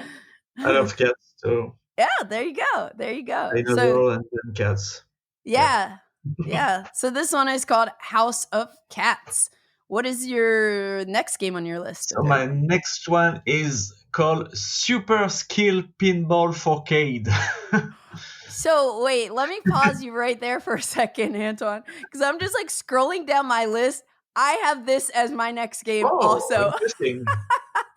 I love cats, so. Yeah, there you go. Dinosaur and then cats. Yeah. So this one is called House of Cats. What is your next game on your list? So my next one is called Super Skill Pinball Forcade. So wait, let me pause you right there for a second, Antoine, because I'm just like scrolling down my list. I have this as my next game also. Interesting.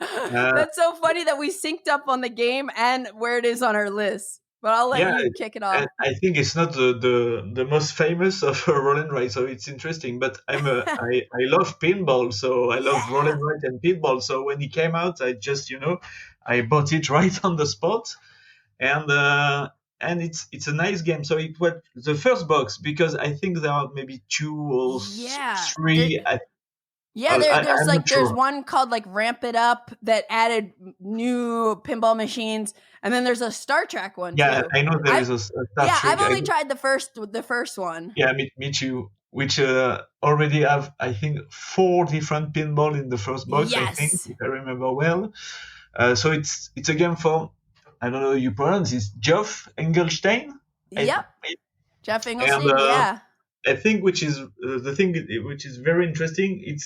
That's so funny that we synced up on the game and where it is on our list. But I'll let you kick it off. I think it's not the most famous of roll and write, so it's interesting. But I love pinball, so I love roll and write and pinball. So when it came out, I just I bought it right on the spot, and it's a nice game. So it was the first box, because I think there are maybe 2 or 3. There's one called like Ramp It Up that added new pinball machines, and then there's a Star Trek one. Yeah, too. I know there is a Star Trek. I've only tried the first one. Yeah, me too. Which already have, I think, 4 different pinball in the first box. Yes. I think, if I remember well. So it's a game for, I don't know how you pronounce it, Geoff Engelstein. Yep. Geoff Engelstein. I think which is the thing which is very interesting.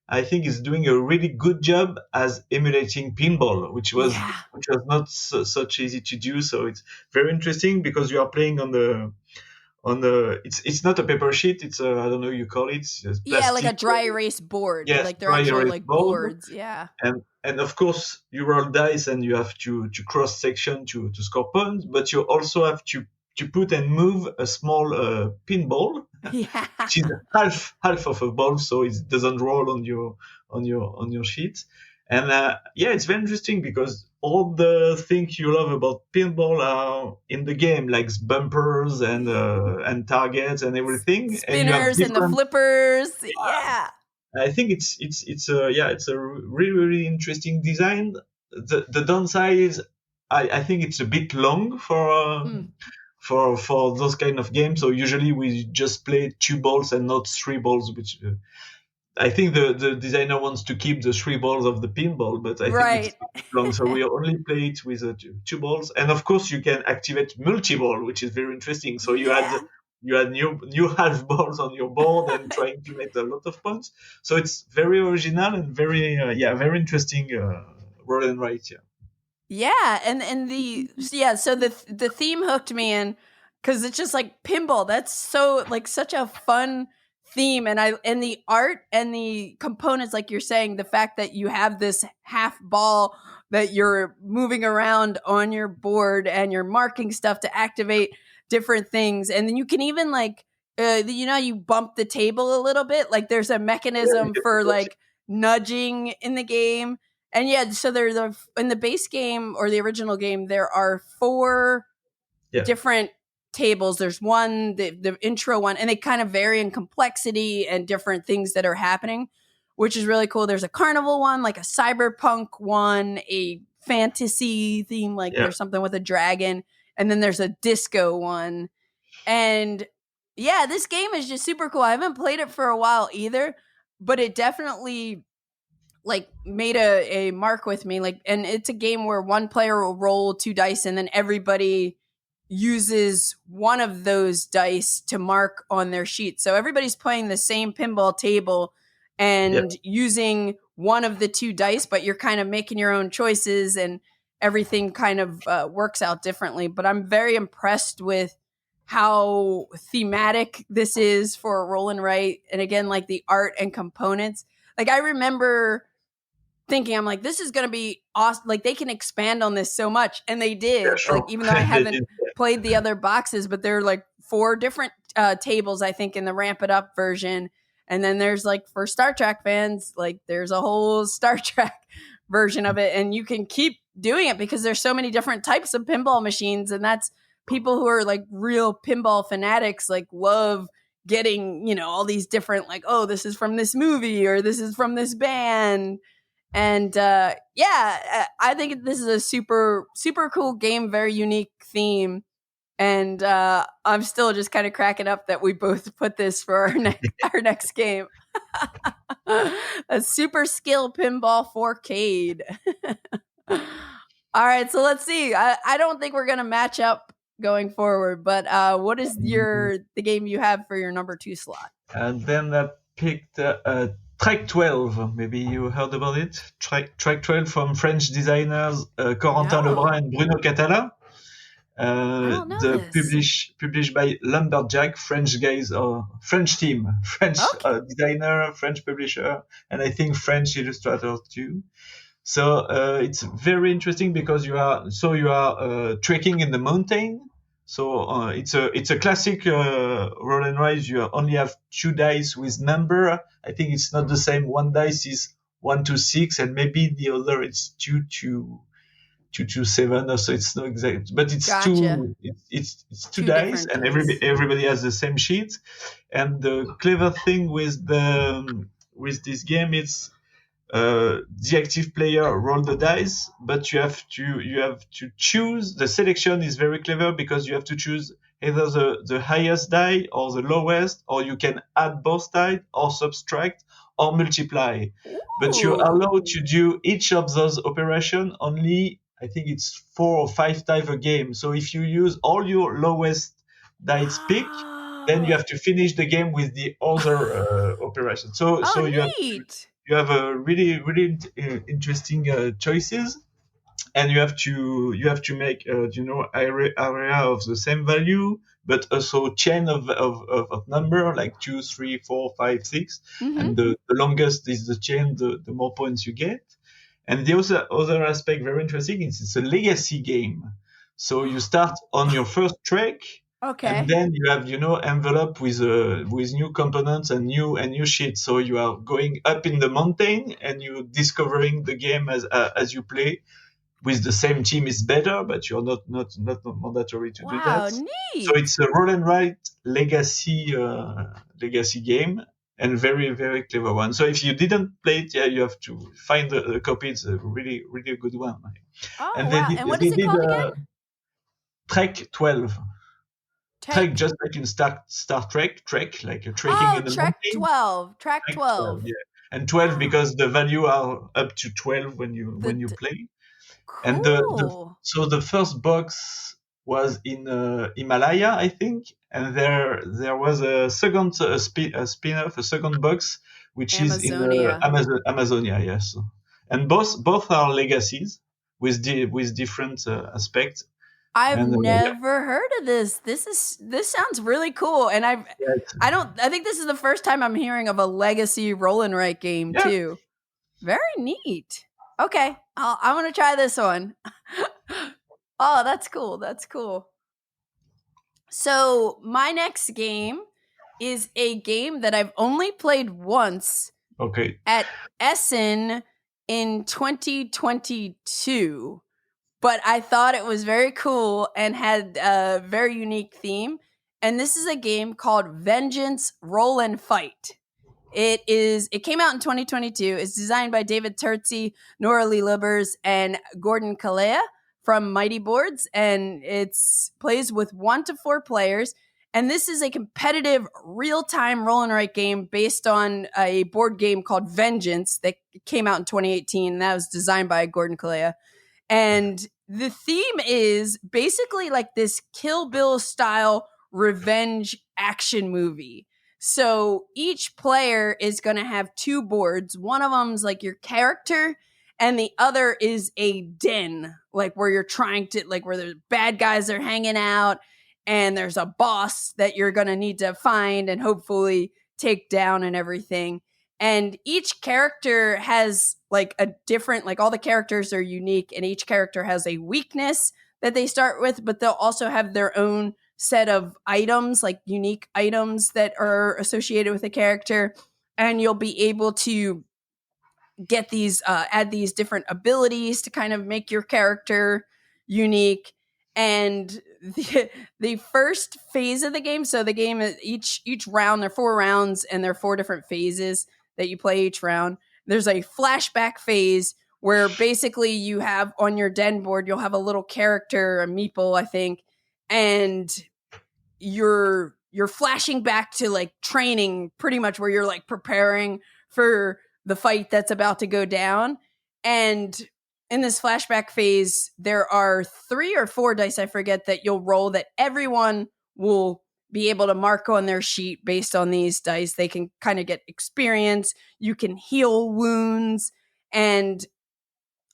I think is doing a really good job as emulating pinball, which was not such easy to do. So it's very interesting, because you are playing on the it's not a paper sheet. It's a, I don't know you call it. Like a dry erase board. Yes, like they're actually like boards. Yeah. And of course you roll dice and you have to cross section to score points, but you also have to put and move a small pinball, which is half of a ball, so it doesn't roll on your sheet. And it's very interesting, because all the things you love about pinball are in the game, like bumpers and targets and everything, spinners and the flippers. Yeah. I think it's a really, really interesting design. The downside is I think it's a bit long for those kind of games. So usually we just play 2 balls and not 3 balls, which I think the designer wants to keep the 3 balls of the pinball, but I think it's long. So we only play it with 2 balls. And of course you can activate multi-ball, which is very interesting. So you had new half balls on your board and trying to make a lot of points. So it's very original and very very interesting roll and write. Yeah, and so the theme hooked me in, because it's just like pinball. That's so like such a fun theme, and the art and the components, like you're saying, the fact that you have this half ball that you're moving around on your board and you're marking stuff to activate different things. And then you can even like, you bump the table a little bit. Like there's a mechanism for like nudging in the game. And yeah, so there's in the base game or the original game, there are 4 different tables. There's one, the intro one, and they kind of vary in complexity and different things that are happening, which is really cool. There's a carnival one, like a cyberpunk one, a fantasy theme, like there's something with a dragon, and then there's a disco one. And yeah, this game is just super cool. I haven't played it for a while either, but it definitely like made a mark with me. Like, and it's a game where one player will roll 2 dice and then everybody uses one of those dice to mark on their sheet. So everybody's playing the same pinball table and using one of the 2 dice, but you're kind of making your own choices and everything kind of works out differently. But I'm very impressed with how thematic this is for a roll and write. And again, like the art and components. Like I remember thinking, I'm like, this is going to be awesome. Like they can expand on this so much. And they did. Yeah, sure. Like, even though I haven't played the other boxes, but there are like 4 different tables, I think, in the Ramp It Up version. And then there's like, for Star Trek fans, like there's a whole Star Trek version of it. And you can keep doing it because there's so many different types of pinball machines. And that's people who are like real pinball fanatics, like love getting, all these different, like, oh, this is from this movie or this is from this band. And I think this is a super, super cool game, very unique theme. And I'm still just kind of cracking up that we both put this for our next game. A super skill pinball 4K. All right, so let's see. I don't think we're going to match up going forward, but what is the game you have for your number 2 slot? And then I picked Track 12. Maybe you heard about it. Track 12 from French designers Corentin Lebrun and Bruno Catala. Published by Lumberjack, French guys or French team, French designer, French publisher, and I think French illustrator too. So it's very interesting because you are trekking in the mountain. So it's a classic roll and write. You only have 2 dice with number. I think it's not the same. One dice is 1 to 6, and maybe the other it's 2 to 7. Or so it's not exact, but it's it's 2 dice, and everybody has the same sheet. And the clever thing with this game is the active player roll the dice, but you have to choose. The selection is very clever because you have to choose either the highest die or the lowest, or you can add both dice or subtract or multiply. Ooh. But you're allowed to do each of those operations only, I think it's 4 or 5 times a game. So if you use all your lowest dice pick, then you have to finish the game with the other operation. So you have a really, really interesting choices, and you have to make area of the same value, but also chain of number like 2, 3, 4, 5, 6, and the longest is the chain, the more points you get. And the other aspect very interesting is it's a legacy game. So you start on your first track. Okay. And then you have, envelope with new components and new sheets. So you are going up in the mountain and you're discovering the game as you play. With the same team is better, but you're not mandatory to do that. Neat. So it's a roll and write legacy game, and very, very clever one. So if you didn't play it, you have to find the copy. It's a really, really good one. Oh, and wow. And what is it called again? Track 12. Trek, just like in Star Trek, like a trekking in the Track mountain. 12. Track 12. Yeah. And 12 because the value are up to 12 when you play. Cool. And so the first box was in Himalaya, I think, and there was a second spin-off, a second box, which Amazonia. is in Amazonia, yes. And both are legacies with different aspects. I've never heard of this. This sounds really cool, and I think this is the first time I'm hearing of a legacy roll and write game too. Very neat. Okay. I'm going to try this one. Oh, that's cool. That's cool. So my next game is a game that I've only played once Okay. at Essen in 2022, but I thought it was very cool and had a very unique theme. And this is a game called Vengeance Roll and Fight. It came out in 2022. It's designed by David Terzi, Nora Lee Libers, and Gordon Kalea from Mighty Boards, and it's plays with 1 to 4 players. And this is a competitive real-time roll and write game based on a board game called Vengeance that came out in 2018. And that was designed by Gordon Kalea. And the theme is basically like this Kill Bill style revenge action movie. So each player is going to have 2 boards. One of them's like your character, and the other is a den, like where you're trying to, like where the bad guys are hanging out, and there's a boss that you're going to need to find and hopefully take down and everything. And each character has like a different, like all the characters are unique, and each character has a weakness that they start with, but they'll also have their own set of items, like unique items that are associated with a character. And you'll be able to get these, add these different abilities to kind of make your character unique. And the first phase of the game, so the game is each round, there are 4 rounds, and there are 4 different phases that you play each round. There's a flashback phase where basically you have on your den board, you'll have a little character, a meeple, I think, and you're flashing back to like training, pretty much, where you're like preparing for the fight that's about to go down. And in this flashback phase, there are 3 or 4 dice, I forget, that you'll roll that everyone will be able to mark on their sheet based on these dice. They can kind of get experience. You can heal wounds. And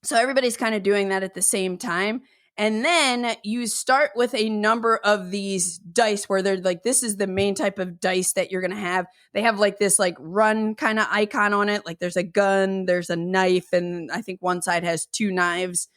so everybody's kind of doing that at the same time. And then you start with a number of these dice where they're like, this is the main type of dice that you're going to have. They have like this like run kind of icon on it. Like there's a gun, there's a knife, and I think one side has 2 knives.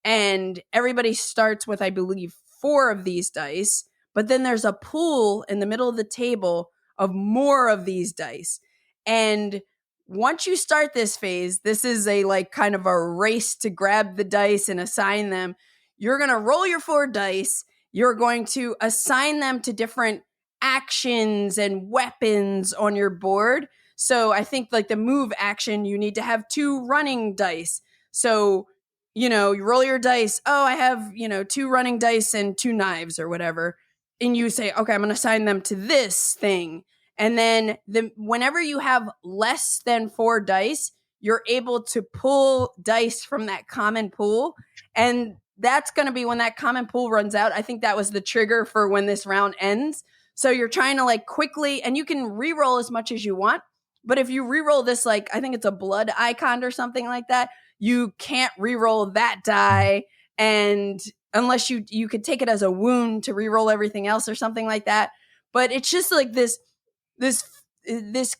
And everybody starts with, I believe, 4 of these dice. But then there's a pool in the middle of the table of more of these dice. And once you start this phase, this is a like kind of a race to grab the dice and assign them. You're going to roll your 4 dice. You're going to assign them to different actions and weapons on your board. So I think like the move action, you need to have 2 running dice. So, you roll your dice. Oh, I have, 2 running dice and 2 knives or whatever. And you say, okay, I'm going to assign them to this thing. And then whenever you have less than 4 dice, you're able to pull dice from that common pool. And that's going to be when that common pool runs out. I think that was the trigger for when this round ends. So you're trying to like quickly, and you can re-roll as much as you want. But if you re-roll this, like I think it's a blood icon or something like that, you can't re-roll that die. And unless you could take it as a wound to re-roll everything else or something like that. But it's just like this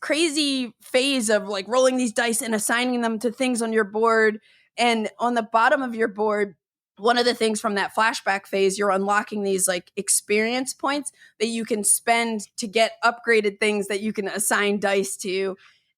crazy phase of like rolling these dice and assigning them to things on your board. And on the bottom of your board, one of the things from that flashback phase, you're unlocking these like experience points that you can spend to get upgraded things that you can assign dice to.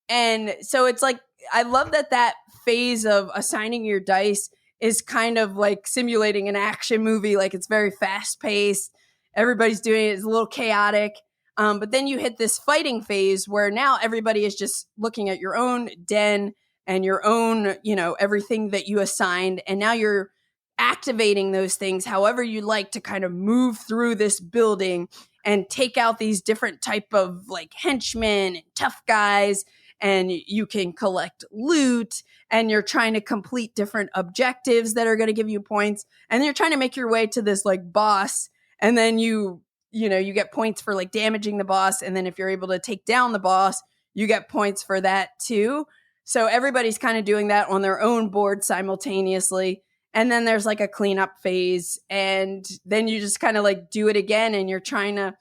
And so it's like, I love that phase of assigning your dice is kind of like simulating an action movie. Like it's very fast paced. Everybody's doing it. It's a little chaotic. But then you hit this fighting phase where now everybody is just looking at your own den and your own, everything that you assigned. And now you're activating those things however you like to kind of move through this building and take out these different type of like henchmen and tough guys. And you can collect loot, and you're trying to complete different objectives that are going to give you points. And then you're trying to make your way to this like boss. And then you get points for like damaging the boss. And then if you're able to take down the boss, you get points for that too. So everybody's kind of doing that on their own board simultaneously. And then there's like a cleanup phase. And then you just kind of like do it again. And you're trying to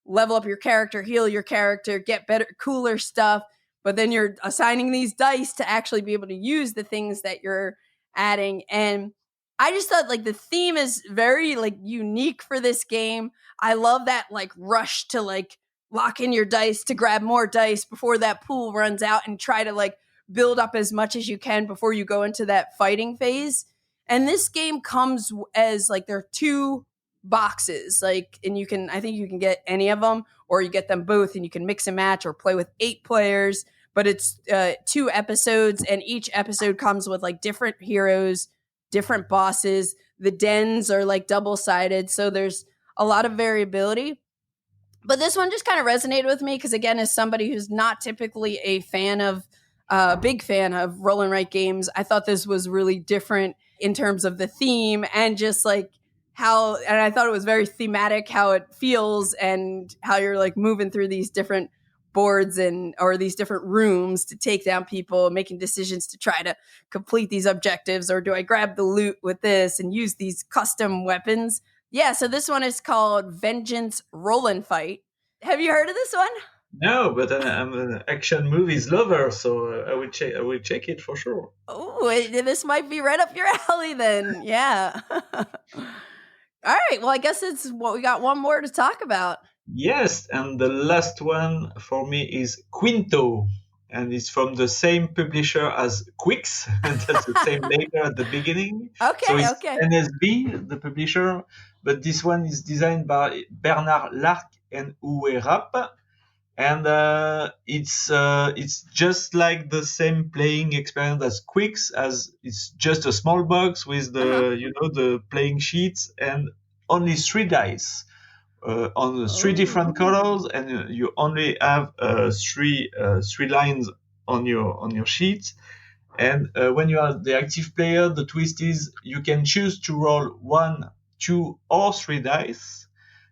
level up your character, heal your character, get better, cooler stuff. But then you're assigning these dice to actually be able to use the things that you're adding. And I just thought like the theme is very like unique for this game. I love that like rush to like lock in your dice to grab more dice before that pool runs out and try to like build up as much as you can before you go into that fighting phase. And this game comes as like there are 2 boxes, like, and I think you can get any of them or you get them both and you can mix and match or play with 8 players, but it's 2 episodes and each episode comes with like different heroes, different bosses. The dens are like double-sided, so there's a lot of variability. But this one just kind of resonated with me because, again, as somebody who's not typically a big fan of roll and write games, I thought this was really different in terms of the theme and just like and I thought it was very thematic how it feels and how you're like moving through these different boards or these different rooms to take down people, making decisions to try to complete these objectives, or do I grab the loot with this and use these custom weapons? Yeah, so this one is called Vengeance Roll and Fight. Have you heard of this one? No, but I'm an action movies lover, so I will check it for sure. Oh, this might be right up your alley then. Yeah. All right, well, I guess we got one more to talk about. Yes, and the last one for me is Qwinto, and it's from the same publisher as Qwixx, and that's the same maker at the beginning. Okay, so it's okay. NSB, the publisher, but this one is designed by Bernard Larc and Uwe Rapp, and it's just like the same playing experience as Qwixx, as it's just a small box with the playing sheets and only 3 dice. On 3 different colors, and you only have 3 lines on your sheet. And when you are the active player, the twist is you can choose to roll 1, 2, or 3 dice,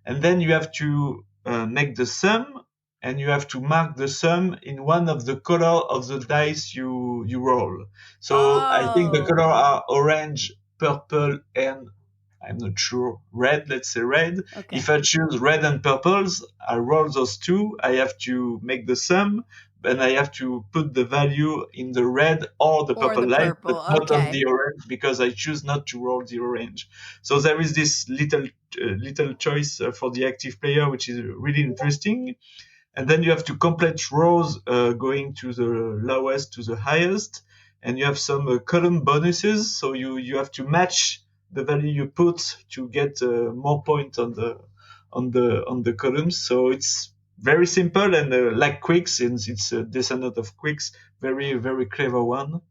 and then you have to make the sum, and you have to mark the sum in one of the color of the dice you roll. So I think the color are orange, purple, and I'm not sure, red, let's say red. Okay. If I choose red and purples, I roll those 2. I have to make the sum, and I have to put the value in the red or the purple line, but not on the orange, because I choose not to roll the orange. So there is this little choice for the active player, which is really interesting. And then you have to complete rows going to the lowest to the highest, and you have some column bonuses. So you have to match the value you put to get more points on the columns. So it's very simple, and like Qwixx, it's a descendant of Qwixx, very, very clever one.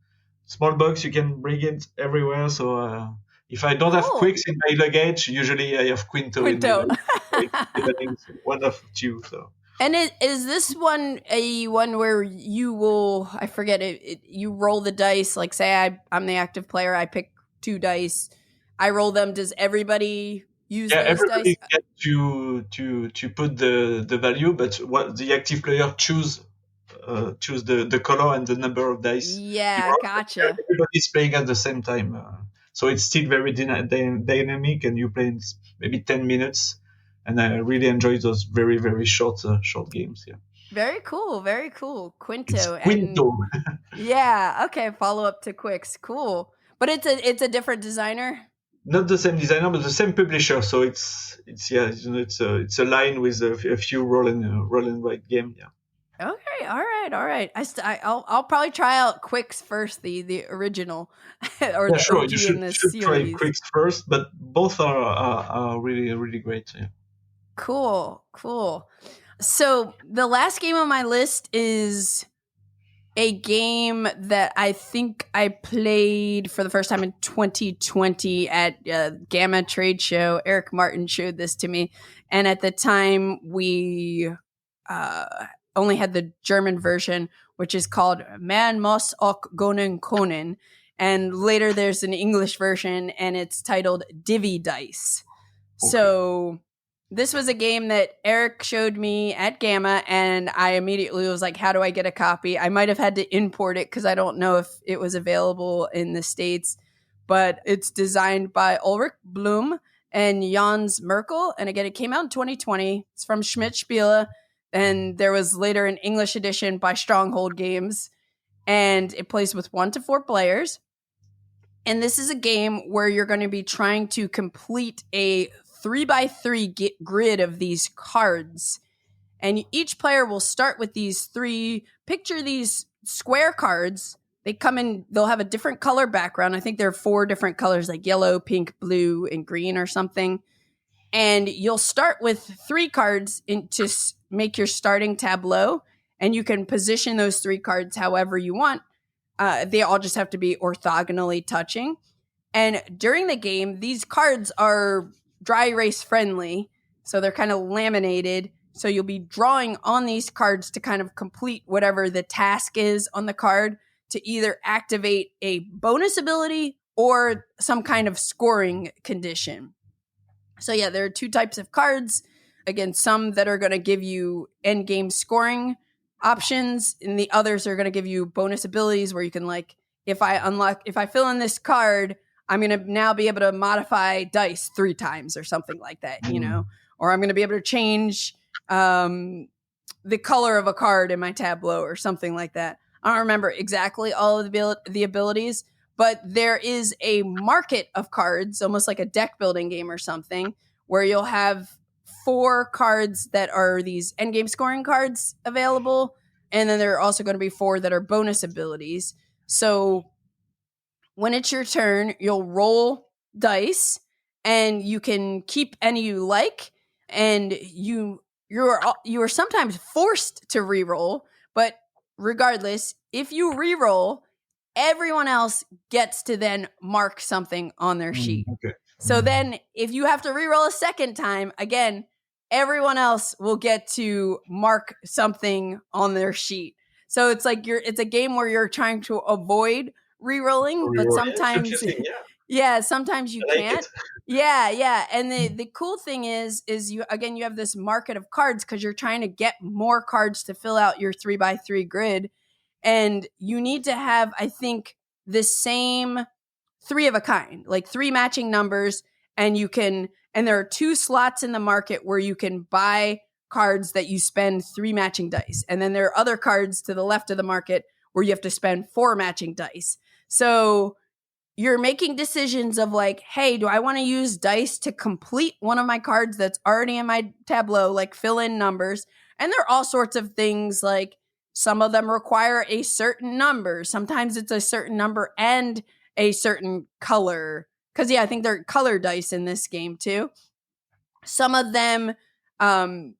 Small box, you can bring it everywhere. So if I don't have Qwixx in my luggage, usually I have Qwinto. In my luggage. One of 2. So. And is this one a one where you will, I forget it, you roll the dice, like say I'm the active player, I pick 2 dice, I roll them. Does everybody use those everybody dice? Get to put the value, but what the active player choose the color and the number of dice. Yeah, gotcha. Everybody's playing at the same time, so it's still very dynamic, and you play in maybe 10 minutes, and I really enjoy those very, very short games. Yeah. Very cool, very cool. Qwinto. Qwinto. Yeah. Okay. Follow up to Qwixx. Cool. But it's a different designer. Not the same designer, but the same publisher. So it's a line with a few roll and write game. Yeah. Okay. All right. I'll probably try out Qwixx first, the original, or the sure. OG You should, in this should try series. Qwixx first, but both are really, really great. Yeah. Cool. So the last game on my list is a game that I think I played for the first time in 2020 at Gamma Trade Show. Eric Martin showed this to me. And at the time, we only had the German version, which is called muss, auch, gönnen, können. And later there's an English version, and it's titled Divvy Dice. Okay. So this was a game that Eric showed me at Gamma, and I immediately was like, how do I get a copy? I might have had to import it because I don't know if it was available in the States, but it's designed by Ulrich Blum and Jans Merkel. And again, it came out in 2020. It's from Schmidt Spiele, and there was later an English edition by Stronghold Games, and it plays with 1 to 4 players. And this is a game where you're going to be trying to complete a 3x3 grid of these cards. And each player will start with these three, picture these square cards. They come in, they'll have a different color background. I think there are 4 different colors, like yellow, pink, blue, and green or something. And you'll start with 3 cards to make your starting tableau. And you can position those 3 cards however you want. They all just have to be orthogonally touching. And during the game, these cards are dry erase friendly. So they're kind of laminated. So you'll be drawing on these cards to kind of complete whatever the task is on the card to either activate a bonus ability or some kind of scoring condition. So yeah, there are 2 types of cards. Again, some that are going to give you end game scoring options, and the others are going to give you bonus abilities where you can, like, if I fill in this card, I'm going to now be able to modify dice 3 times or something like that, you know, or I'm going to be able to change the color of a card in my tableau or something like that. I don't remember exactly all of the abilities, but there is a market of cards, almost like a deck building game or something, where you'll have 4 cards that are these endgame scoring cards available. And then there are also going to be 4 that are bonus abilities. So when it's your turn, you'll roll dice and you can keep any you like. And you are sometimes forced to re-roll, but regardless, if you re-roll, everyone else gets to then mark something on their sheet. Okay. So then if you have to re-roll a second time, again, everyone else will get to mark something on their sheet. So it's like it's a game where you're trying to avoid re-rolling, but sometimes sometimes you can't. Yeah. And the cool thing is you have this market of cards because you're trying to get more cards to fill out your 3x3 grid. And you need to have, I think, the same 3 of a kind, like 3 matching numbers. And there are 2 slots in the market where you can buy cards that you spend 3 matching dice. And then there are other cards to the left of the market where you have to spend 4 matching dice. So you're making decisions of like, hey, do I want to use dice to complete one of my cards that's already in my tableau, like fill in numbers? And there are all sorts of things, like some of them require a certain number. Sometimes it's a certain number and a certain color. Because, I think there are color dice in this game too. Some of them, so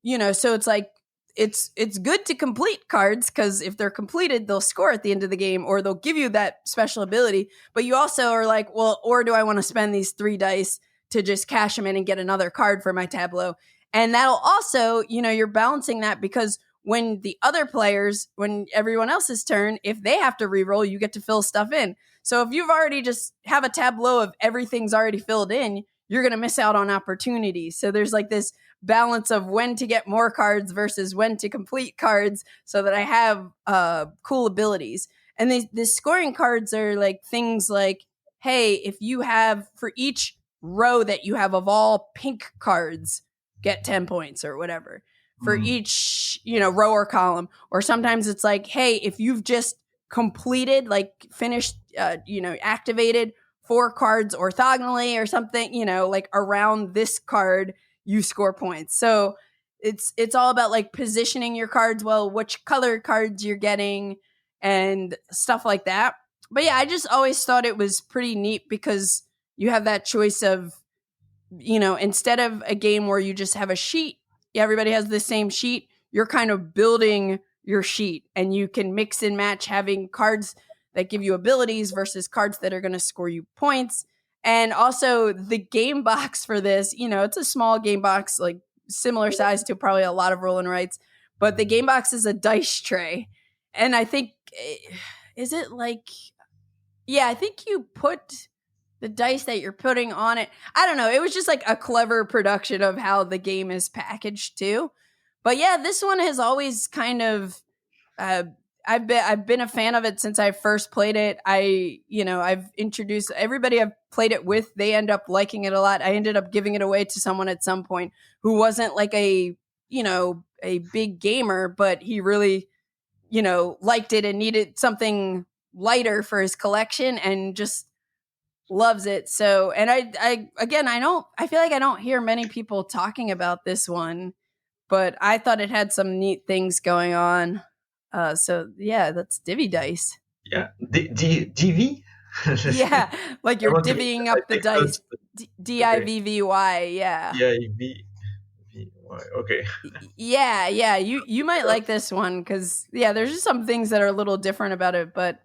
it's like, it's good to complete cards because if they're completed, they'll score at the end of the game or they'll give you that special ability. But you also are like, well, or do I want to spend these 3 dice to just cash them in and get another card for my tableau? And that'll also, you're balancing that because when everyone else's turn, if they have to re-roll, you get to fill stuff in. So if you've already just have a tableau of everything's already filled in, you're going to miss out on opportunities. So there's like this balance of when to get more cards versus when to complete cards so that I have cool abilities. And the scoring cards are like things like, hey, if you have for each row that you have of all pink cards, get 10 points or whatever for each, row or column. Or sometimes it's like, hey, if you've just completed, like finished, activated 4 cards orthogonally or something, like around this card, you score points. So it's all about like positioning your cards well, which color cards you're getting and stuff like that. But yeah, I just always thought it was pretty neat because you have that choice of, instead of a game where you just have a sheet, everybody has the same sheet, you're kind of building your sheet and you can mix and match having cards that give you abilities versus cards that are going to score you points. And also the game box for this, it's a small game box, like similar size to probably a lot of roll and writes, but the game box is a dice tray. And I think, is it like, I think you put the dice that you're putting on it. I don't know. It was just like a clever production of how the game is packaged too. But yeah, this one has always kind of, I've been a fan of it since I first played it. I've introduced everybody I've played it with. They end up liking it a lot. I ended up giving it away to someone at some point who wasn't like a big gamer, but he really, liked it and needed something lighter for his collection. And just loves it. So, and I feel like I don't hear many people talking about this one, but I thought it had some neat things going on. So yeah, that's Divvy Dice. Yeah, Divvy. Yeah, like you're divvying up the dice. Divvy, yeah. Yeah, okay. Yeah. You might like this one because there's just some things that are a little different about it, but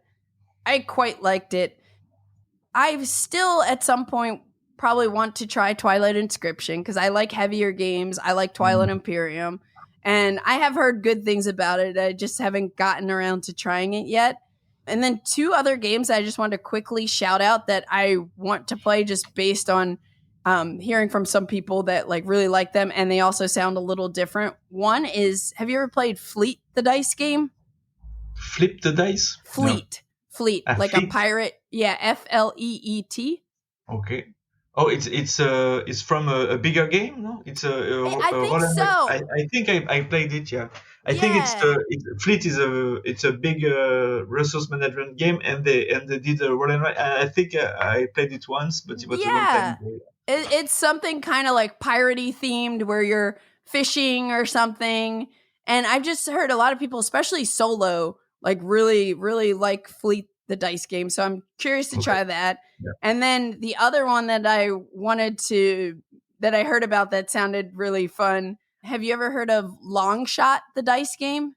I quite liked it. I still at some point probably want to try Twilight Inscription because I like heavier games. I like Twilight Imperium, and I have heard good things about it. I just haven't gotten around to trying it yet. And then 2 other games I just wanted to quickly shout out that I want to play just based on hearing from some people that like really like them, and they also sound a little different. One is, have you ever played Fleet, the dice game? Flip the dice? Fleet. No. Fleet, like Fleet? A pirate. Yeah, FLEET. Okay. Oh, it's from a bigger game, no? It's I think so. I think I played it. Yeah, I think Fleet is a big resource management game, and they did a roll and write. I think I played it once, but it was a long time ago. It's something kind of like piratey themed, where you're fishing or something. And I've just heard a lot of people, especially solo, like really, really like Fleet, the dice game. So I'm curious to try that. Yeah. And then the other one that I heard about that sounded really fun. Have you ever heard of Long Shot, the dice game?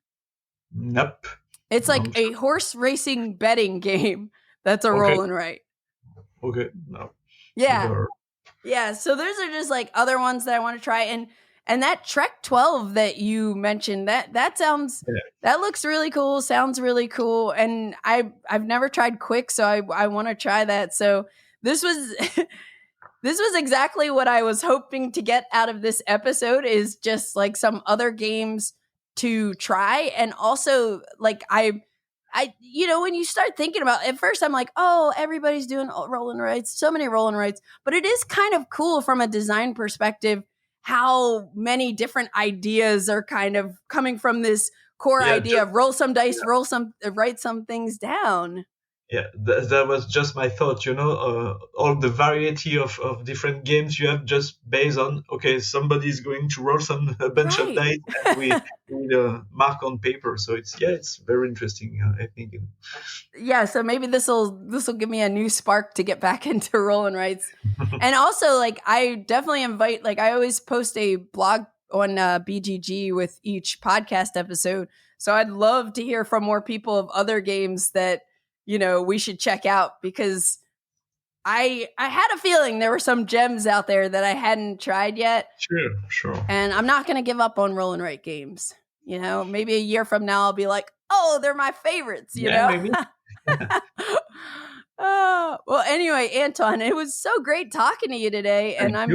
Nope. It's like a horse racing betting game that's a roll and write. Okay. No. Yeah. Never. Yeah. So those are just like other ones that I want to try. And that Trek 12 that you mentioned, that sounds, that looks really cool. Sounds really cool. And I've never tried Qwixx, so I want to try that. So this was, this was exactly what I was hoping to get out of this episode, is just like some other games to try. And also like I, when you start thinking about, at first I'm like, oh, everybody's doing roll and writes, so many roll and writes, but it is kind of cool from a design perspective how many different ideas are kind of coming from this core idea of roll some dice, write some things down. Yeah, that was just my thought, all the variety of different games you have just based on, okay, somebody's going to roll a bunch of dice and we mark on paper. So it's very interesting, I think. Yeah, so maybe this will give me a new spark to get back into roll and writes. And also, like, I definitely invite, like, I always post a blog on BGG with each podcast episode. So I'd love to hear from more people of other games that we should check out, because I had a feeling there were some gems out there that I hadn't tried yet. Sure. And I'm not going to give up on roll and write games. Maybe a year from now I'll be like, oh, they're my favorites, Maybe. Well, anyway, Antoine, it was so great talking to you today. And I'm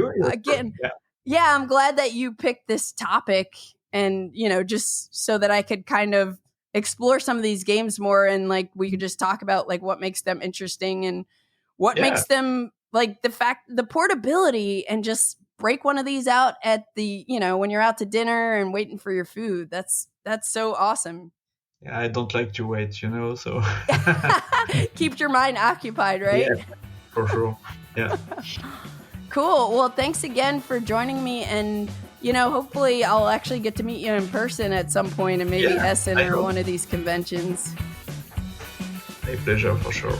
glad that you picked this topic, and, just so that I could kind of explore some of these games more, and like we could just talk about like what makes them interesting and what makes them, like, the portability, and just break one of these out at the when you're out to dinner and waiting for your food. That's so awesome. Yeah, I don't like to wait, so keeps your mind occupied, right? Yeah, for sure. Yeah. Cool. Well, thanks again for joining me, and hopefully I'll actually get to meet you in person at some point, and maybe Essen or one of these conventions. My pleasure, for sure.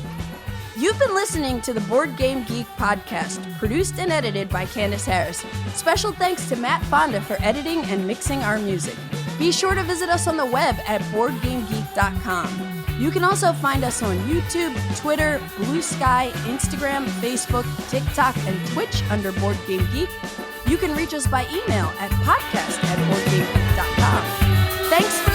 You've been listening to the Board Game Geek podcast, produced and edited by Candice Harris. Special thanks to Matt Fonda for editing and mixing our music. Be sure to visit us on the web at boardgamegeek.com. You can also find us on YouTube, Twitter, Blue Sky, Instagram, Facebook, TikTok, and Twitch under Board Game Geek. You can reach us by email at podcast@boardgamegeek.com. Thanks for